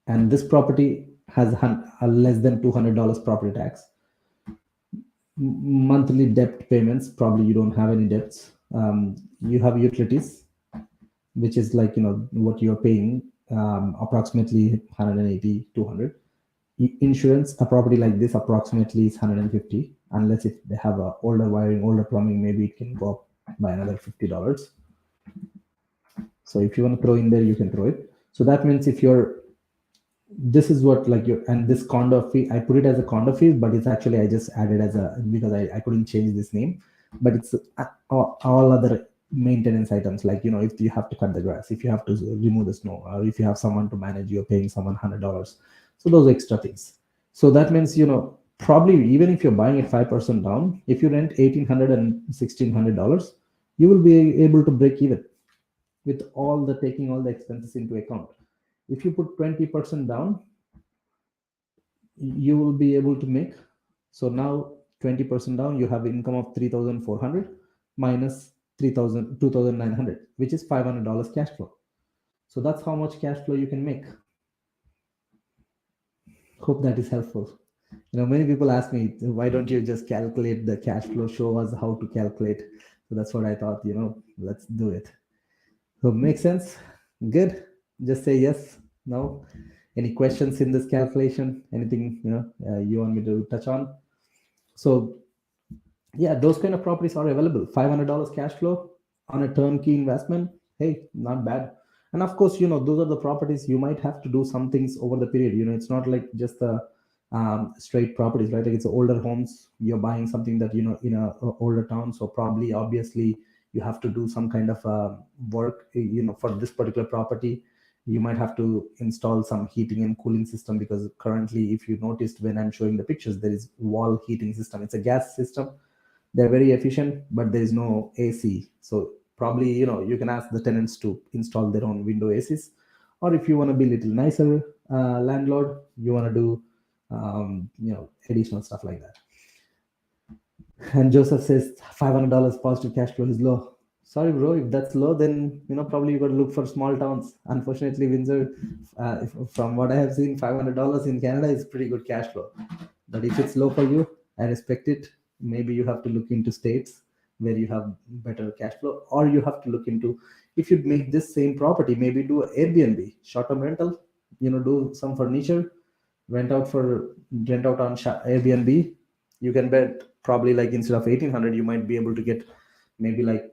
and this property has less than $200 property tax. Monthly debt payments, probably you don't have any debts. You have utilities, which is like what you're paying, approximately 180, 200. Insurance, a property like this approximately is 150, unless if they have a older wiring, older plumbing, maybe it can go up by another $50. So if you want to throw in there, you can throw it. So that means if you're, this is what, like, your, and this condo fee, I put it as a condo fee, but it's actually, I just added as a, because I couldn't change this name, but it's all other maintenance items, like if you have to cut the grass, if you have to remove the snow, or if you have someone to manage, you're paying someone $100. So those extra things. So that means probably even if you're buying it 5% down, if you rent $1,800 and $1,600, you will be able to break even with all the taking all the expenses into account. If you put 20% down, you will be able to make, so now 20% down, you have income of 3,400 minus 3,000 2,900, which is $500 cash flow. So that's how much cash flow you can make. Hope that is helpful. Many people ask me, why don't you just calculate the cash flow, show us how to calculate. So that's what I thought, let's do it. So makes sense? Good. Just say yes, no. Any questions in this calculation? Anything you want me to touch on? So yeah, those kind of properties are available. $500 cash flow on a turnkey investment. Hey, not bad. And of course, those are the properties you might have to do some things over the period. It's not like just the straight properties, right? Like it's older homes. You're buying something that in a older town, so probably obviously you have to do some kind of work. For this particular property, you might have to install some heating and cooling system, because currently, if you noticed when I'm showing the pictures, there is wall heating system. It's a gas system. They're very efficient, but there is no AC. So probably you can ask the tenants to install their own window ACs, or if you want to be a little nicer landlord, you want to do additional stuff like that. And Joseph says $500 positive cash flow is low. Sorry, bro. If that's low, then probably you got to look for small towns. Unfortunately, Windsor, from what I have seen, $500 in Canada is pretty good cash flow. But if it's low for you, I respect it. Maybe you have to look into states where you have better cash flow, or you have to look into, if you make this same property, maybe do Airbnb, short-term rental. Do some furniture, rent out on Airbnb. You can bet probably, like, instead of 1,800, you might be able to get maybe like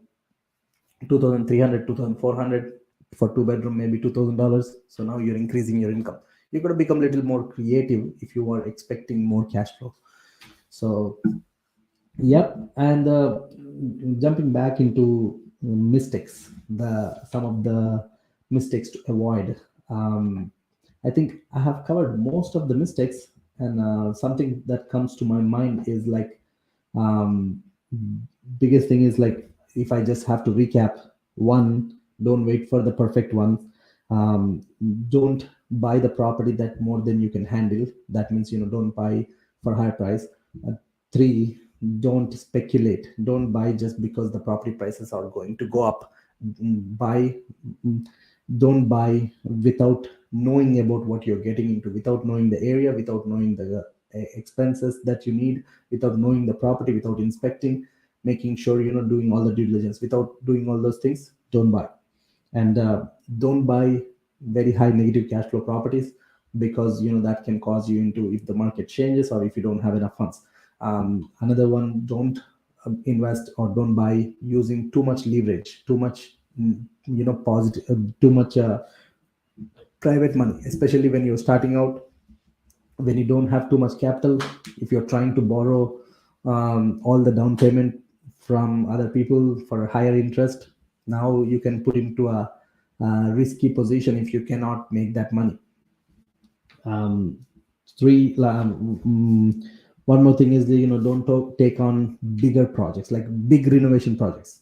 2,300, 2,400 for 2 bedroom, maybe $2,000. So now you're increasing your income. You got to become a little more creative if you are expecting more cash flow. So yep. And jumping back into mistakes, some of the mistakes to avoid. I think I have covered most of the mistakes, and something that comes to my mind is like, biggest thing is, like, if I just have to recap: one, don't wait for the perfect one. Don't buy the property that more than you can handle. That means don't buy for higher price. Three, don't speculate. Don't buy just because the property prices are going to go up. Buy Don't buy without knowing about what you're getting into, without knowing the area, without knowing the expenses that you need, without knowing the property, without inspecting, making sure doing all the due diligence. Without doing all those things, don't buy. And don't buy very high negative cash flow properties, because that can cause you into, if the market changes or if you don't have enough funds. Another one, don't invest or don't buy using too much leverage, too much positive, too much private money, especially when you're starting out, when you don't have too much capital. If you're trying to borrow all the down payment from other people for a higher interest, now you can put into a risky position if you cannot make that money. Three, one more thing is, don't take on bigger projects, like big renovation projects.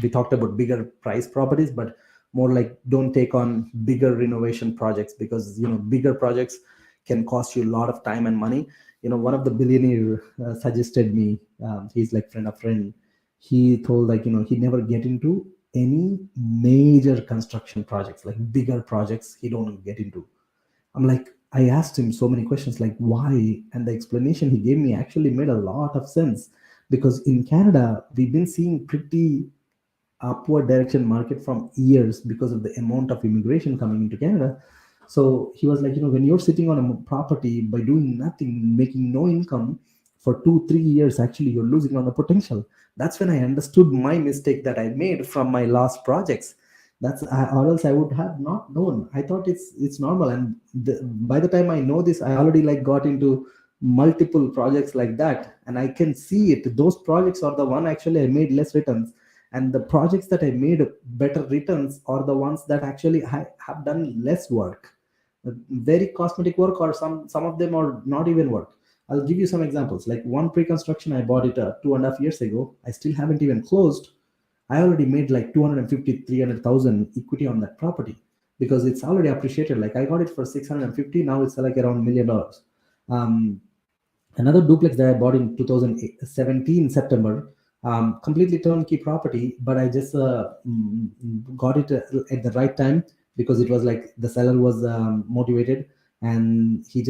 We talked about bigger price properties, but more like, don't take on bigger renovation projects, because bigger projects can cost you a lot of time and money. One of the billionaire suggested me, he's like friend of friend. He told, like, he never get into any major construction projects, like bigger projects he don't get into. I'm like, I asked him so many questions, like, why? And the explanation he gave me actually made a lot of sense, because in Canada, we've been seeing pretty upward direction market from years because of the amount of immigration coming into Canada. So he was like, when you're sitting on a property by doing nothing, making no income for 2-3 years, actually you're losing on the potential. That's when I understood my mistake that I made from my last projects. Or else I would have not known. I thought it's normal, and by the time I know this, I already like got into multiple projects like that, and I can see it. Those projects are the one actually I made less returns, And the projects that I made better returns are the ones that actually have done less work, very cosmetic work, or some of them are not even work. I'll give you some examples. Like one pre-construction, I bought it 2.5 years ago. I still haven't even closed. I already made like 250, 300,000 equity on that property because it's already appreciated. Like I got it for 650. Now it's like around $1 million. Um, Another duplex that I bought in 2017 September, completely turnkey property, but I just got it at the right time because it was like the seller was motivated, and he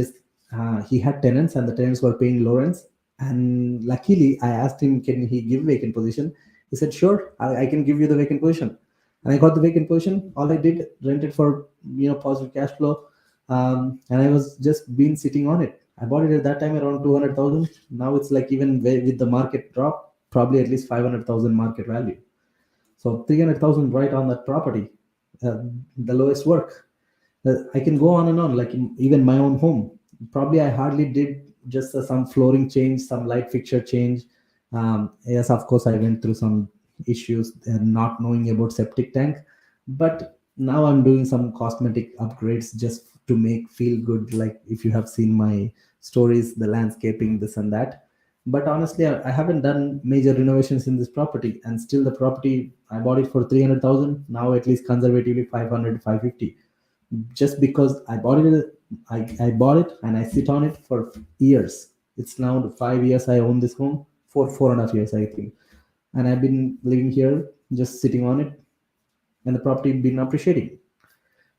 had tenants and the tenants were paying low rents. And luckily, I asked him, can he give vacant position? He said, sure, I can give you the vacant position. And I got the vacant position. All I did, rented for positive cash flow, and I was just been sitting on it. I bought it at that time around 200,000. Now it's like even with the market drop, probably at least 500,000 market value. So 300,000 right on that property, the lowest work. I can go on and on. Like even my own home, probably I hardly did just some flooring change, some light fixture change. Yes, of course, I went through some issues and not knowing about septic tank, but now I'm doing some cosmetic upgrades just to make feel good. Like if you have seen my stories, the landscaping, this and that. But honestly, I haven't done major renovations in this property, and still the property I bought it for 300,000. Now at least conservatively 500, 550, just because I bought it. I bought it and I sit on it for years. It's now 5 years I own this home, for 4.5 years I think, and I've been living here just sitting on it, and the property been appreciating.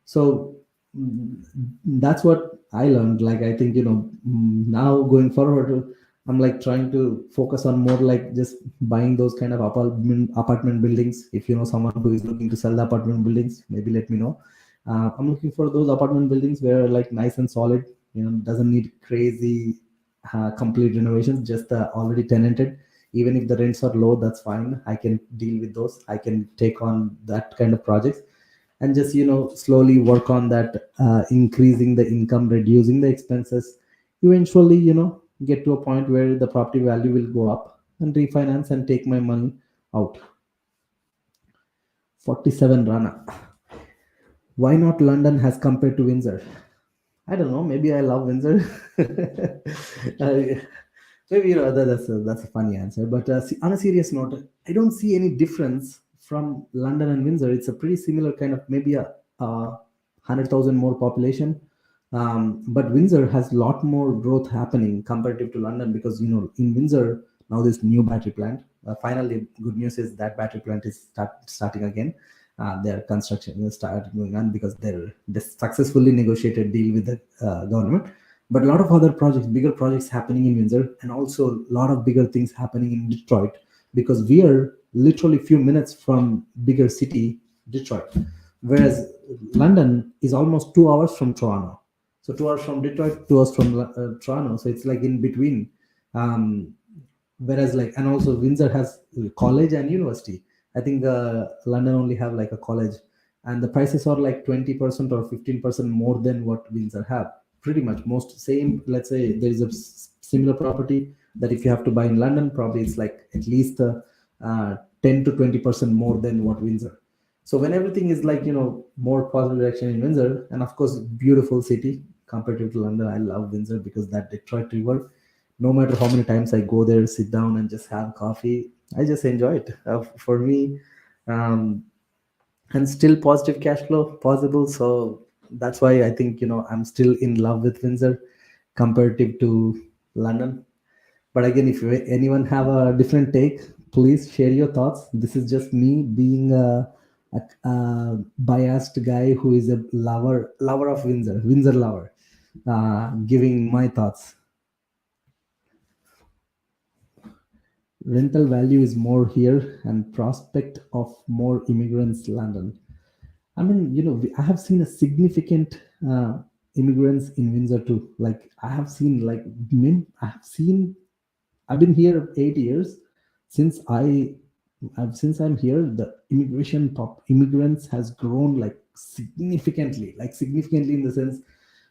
So that's what I learned. Like I think now going forward, I'm like trying to focus on more like just buying those kind of apartment buildings. If you know someone who is looking to sell the apartment buildings, maybe let me know. I'm looking for those apartment buildings where like nice and solid, doesn't need crazy complete renovations, just already tenanted. Even if the rents are low, that's fine. I can deal with those. I can take on that kind of projects, and just slowly work on that, increasing the income, reducing the expenses. Eventually, get to a point where the property value will go up and refinance and take my money out. 47 Rana. Why not London as compared to Windsor? I don't know. Maybe I love Windsor. Uh, Maybe that's a funny answer. But on a serious note, I don't see any difference from London and Windsor. It's a pretty similar kind of, maybe a 100,000 more population. But Windsor has a lot more growth happening comparative to London, because in Windsor now this new battery plant. Finally, good news is that battery plant is starting again. Their construction will start going on because they successfully negotiated deal with the government. But a lot of other projects, bigger projects happening in Windsor, and also a lot of bigger things happening in Detroit, because we are literally few minutes from bigger city Detroit, whereas London is almost 2 hours from Toronto. So 2 hours from Detroit, 2 hours from Toronto. So it's like in between. Um, Whereas like, and also Windsor has college and university. I think London only have like a college, and the prices are like 20% or 15% more than what Windsor have. Pretty much most same. Let's say there is a similar property that if you have to buy in London, probably it's like at least 10 to 20% more than what Windsor. So when everything is like more positive direction in Windsor, and of course beautiful city comparative to London, I love Windsor because that Detroit River. No matter how many times I go there, sit down and just have coffee, I just enjoy it. For me, um, and still positive cash flow possible. So that's why I think I'm still in love with Windsor comparative to London. But again, if anyone have a different take, please share your thoughts. This is just me being a biased guy who is a lover of Windsor lover, giving my thoughts. Rental value is more here, and prospect of more immigrants London. I mean, I have seen a significant immigrants in Windsor too. Like I have seen, like I have seen. I've been here 8 years. Since since I'm here, the immigration pop immigrants has grown like significantly in the sense,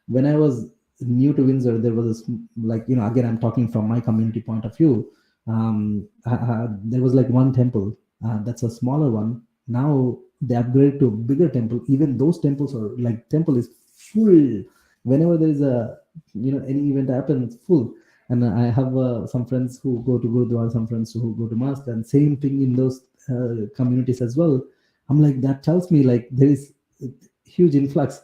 when I was new to Windsor, there was this, like again I'm talking from my community point of view. There was like one temple. That's a smaller one. Now they upgrade to a bigger temple. Even those temples are like temple is full. Whenever there is a any event happens, full. And I have some friends who go to Gurdwara, some friends who go to mosque, and same thing in those communities as well. I'm like, that tells me like there is a huge influx,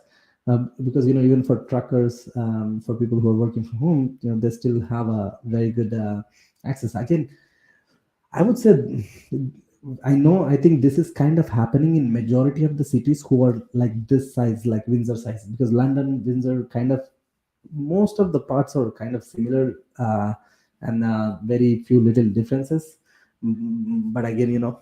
because even for truckers, for people who are working from home, they still have a very good access. Again, I would say, I think this is kind of happening in majority of the cities who are like this size, like Windsor size, because London, Windsor, kind of most of the parts are kind of similar, and very few little differences. But again,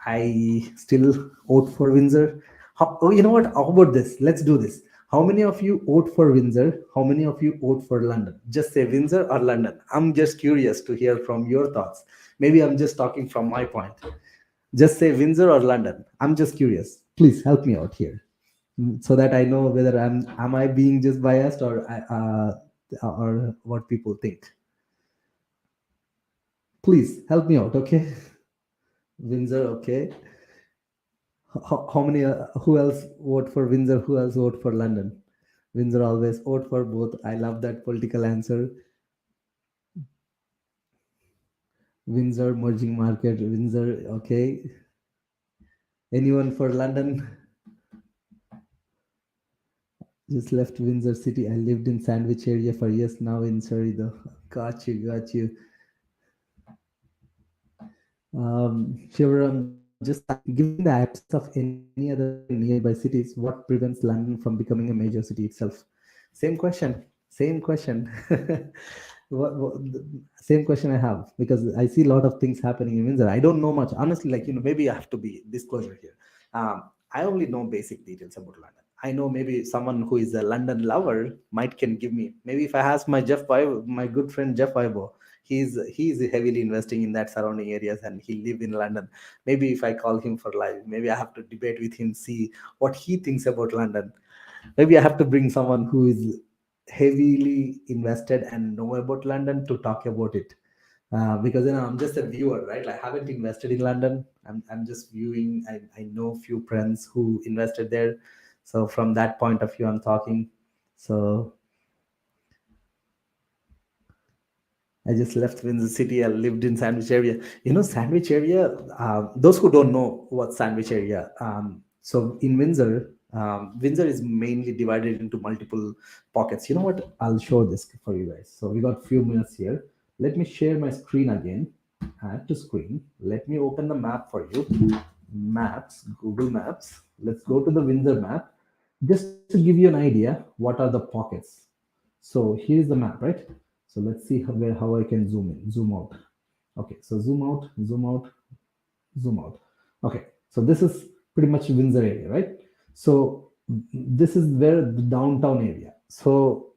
I still vote for Windsor. Oh, you know what? How about this? Let's do this. How many of you vote for Windsor? How many of you vote for London? Just say Windsor or London. I'm just curious to hear from your thoughts. Maybe I'm just talking from my point. Just say Windsor or London. I'm just curious. Please help me out here, so that I know whether am I being just biased, or what people think. Please help me out, okay? Windsor, okay. How many? Who else vote for Windsor? Who else vote for London? Windsor always vote for both. I love that political answer. Windsor merging market. Windsor, okay. Anyone for London? Just left Windsor City. I lived in Sandwich area for years now in Surrey though. Got you, got you. Shivaram, just given the absence of any other nearby cities, what prevents London from becoming a major city itself? Same question. Same question. Same question I have, because I see a lot of things happening in Windsor. I don't know much, honestly. Like maybe I have to be disclosure here. I only know basic details about London. I know maybe someone who is a London lover might can give me. Maybe if I ask my my good friend Jeff Ibo, he's heavily investing in that surrounding areas, and he live in London. Maybe if I call him for live, maybe I have to debate with him, see what he thinks about London. Maybe I have to bring someone who is heavily invested and know about London to talk about it. Because I'm just a viewer, right? I haven't invested in London. I'm just viewing. I know few friends who invested there, so from that point of view I'm talking. So I just left Windsor City. I lived in Sandwich area. Sandwich area. Those who don't know what Sandwich area. So in Windsor, Windsor is mainly divided into multiple pockets. You know what? I'll show this for you guys. So we got few minutes here. Let me share my screen again. Add to screen. Let me open the map for you. Maps, Google Maps. Let's go to the Windsor map. Just to give you an idea, what are the pockets? So here's the map, right? So let's see how I can zoom in, zoom out. Okay, so zoom out, zoom out, zoom out. Okay, so this is pretty much Windsor area, right? So this is where the downtown area. So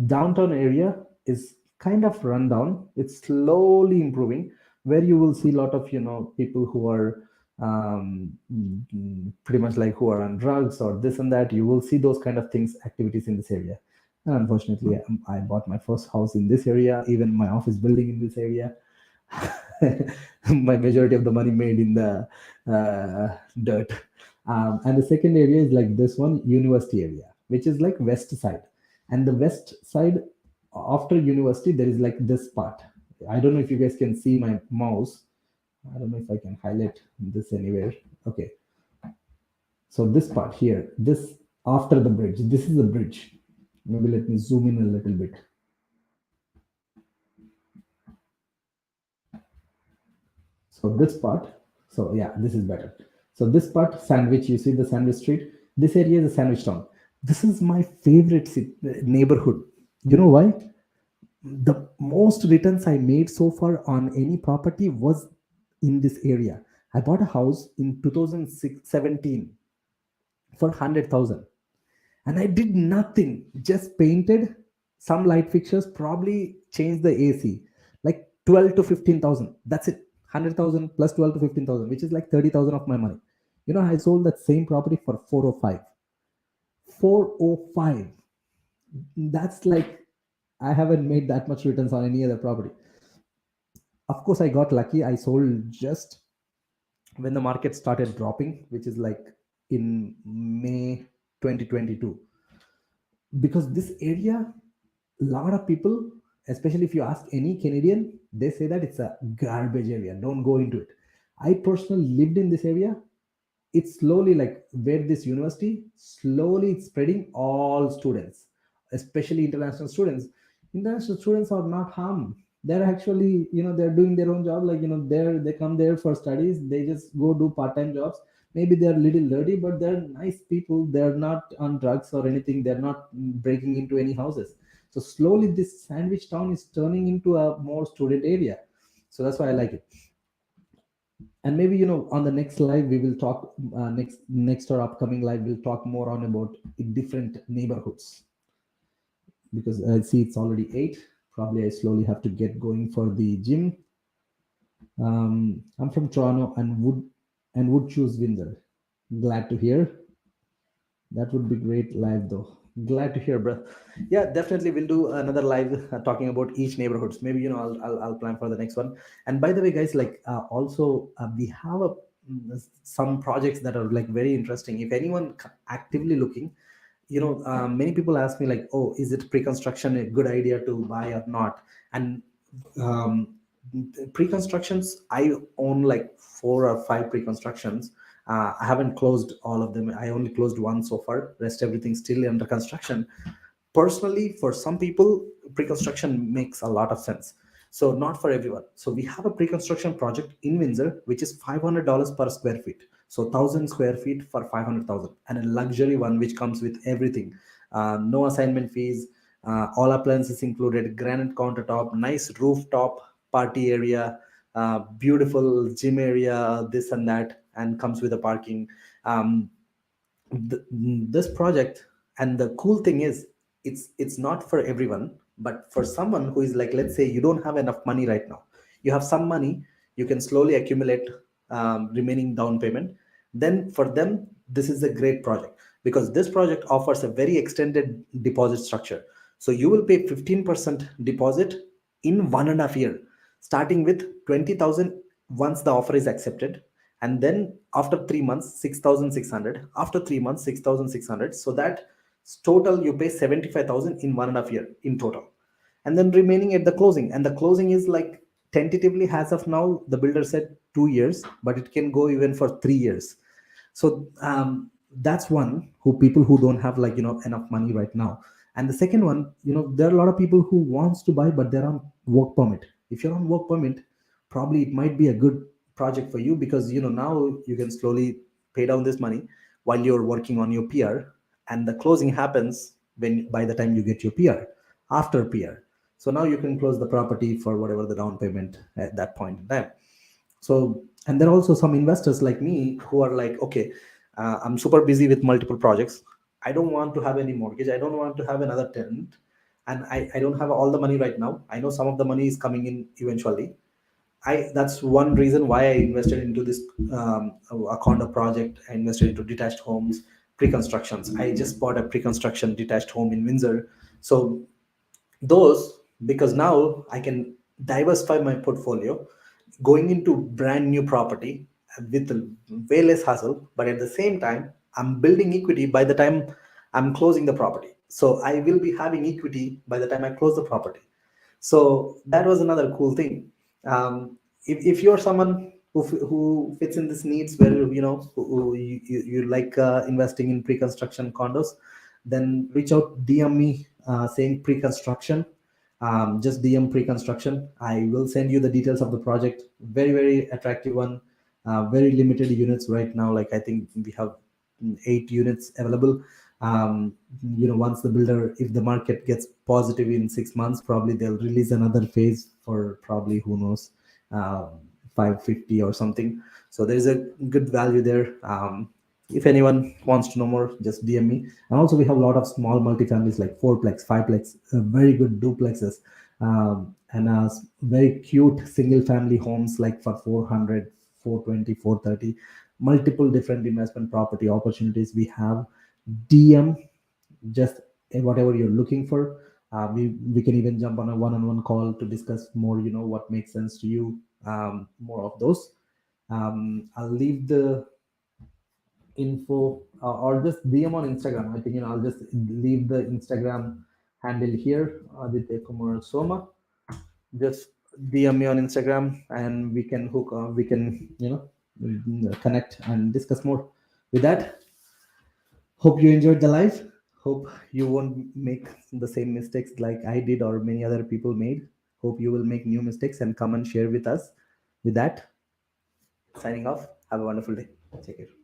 downtown area is kind of run down. It's slowly improving, where you will see a lot of people who are pretty much like who are on drugs or this and that. You will see those kind of things, activities in this area. And unfortunately, I bought my first house in this area, even my office building in this area. My majority of the money made in the dirt. And the second area is like this one, university area, which is like west side. And the west side, after university, there is like this part. I don't know if you guys can see my mouse. I don't know if I can highlight this anywhere. Okay. So this part here, this after the bridge, this is the bridge. Maybe let me zoom in a little bit. So this part, so yeah, this is better. So this part, Sandwich, you see the Sandwich Street. This area is a Sandwich Town. This is my favorite neighborhood. You know why? The most returns I made so far on any property was in this area. I bought a house in 2017 for 100,000, and I did nothing, just painted some light fixtures, probably changed the AC, like 12 to 15,000. That's it. 100,000 plus 12 to 15,000, which is like 30,000 of my money. I sold that same property for 405. 405. That's like, I haven't made that much returns on any other property. Of course, I got lucky. I sold just when the market started dropping, which is like in May 2022. Because this area, a lot of people, especially if you ask any Canadian, they say that it's a garbage area, don't go into it. I personally lived in this area. It's slowly, like where this university, slowly it's spreading all students, especially international students. International students are not harmed. They're actually, they're doing their own job, like, they come there for studies, they just go do part-time jobs. Maybe they're little dirty, but they're nice people, they're not on drugs or anything, they're not breaking into any houses. So slowly this sandwich town is turning into a more student area. So that's why I like it. And maybe, on the next live we will talk, next or upcoming live we'll talk more on about different neighborhoods, because I see it's already 8. Probably I slowly have to get going for the gym. I'm from Toronto and would choose Windsor. Glad to hear. That would be great live though. Glad to hear, bro. Yeah, definitely we'll do another live talking about each neighborhoods. Maybe, I'll plan for the next one. And by the way, guys, like also we have some projects that are like very interesting. If anyone actively looking, many people ask me like, oh, is it pre-construction a good idea to buy or not? And um, pre-constructions, I own like 4 or 5 pre-constructions. I haven't closed all of them. I only closed one so far. Rest everything still under construction. Personally, for some people, pre-construction makes a lot of sense. So not for everyone. So we have a pre-construction project in Windsor, which is $500 per square feet. So 1,000 square feet for 500,000, and a luxury one which comes with everything. No assignment fees, all appliances included, granite countertop, nice rooftop, party area, beautiful gym area, this and that, and comes with a parking. Um, this project, and the cool thing is, it's not for everyone, but for someone who is like, let's say you don't have enough money right now, you have some money, you can slowly accumulate remaining down payment. Then for them, this is a great project, because this project offers a very extended deposit structure. So you will pay 15% deposit in 1.5 year, starting with 20,000 once the offer is accepted, and then after 3 months 6,600, after 3 months 6,600, so that total you pay 75,000 in 1.5 year in total, and then remaining at the closing. And the closing is like, tentatively as of now the builder said 2 years, but it can go even for 3 years. So that's one who people who don't have, like, enough money right now. And the second one, there are a lot of people who wants to buy, but they're on work permit. If you're on work permit, probably it might be a good project for you, because now you can slowly pay down this money while you're working on your PR, and the closing happens when by the time you get your PR, after PR. So now you can close the property for whatever the down payment at that point in time. So, and there are also some investors like me who are like, okay, I'm super busy with multiple projects, I don't want to have any mortgage, I don't want to have another tenant, and I don't have all the money right now. I know some of the money is coming in eventually. That's one reason why I invested into this a condo project. I invested into detached homes, pre-constructions. I just bought a pre-construction detached home in Windsor. So those, because now I can diversify my portfolio, going into brand new property with way less hassle, but at the same time I'm building equity by the time I'm closing the property. So I will be having equity by the time I close the property. So that was another cool thing. If you're someone who fits in this needs, where you like investing in pre-construction condos, then reach out, DM me saying pre-construction. Just DM pre-construction. I will send you the details of the project. Very, very attractive one. Very limited units right now. Like, I think we have 8 units available. Once the builder, if the market gets positive in 6 months, probably they'll release another phase for, probably, who knows, 550 or something. So there's a good value there. If anyone wants to know more, just DM me. And also we have a lot of small multifamilies, like 4plex, 5plex, very good duplexes, and very cute single family homes, like for 400, 420, 430. Multiple different investment property opportunities we have. DM just whatever you're looking for. We can even jump on a one-on-one call to discuss more, what makes sense to you, more of those. I'll leave the info, or just DM on Instagram. I think, I'll just leave the Instagram handle here, Aditya Kumar Soma. Just DM me on Instagram and we can we can, connect and discuss more. With that, hope you enjoyed the live. Hope you won't make the same mistakes like I did or many other people made. Hope you will make new mistakes and come and share with us. With that, signing off. Have a wonderful day. Take care.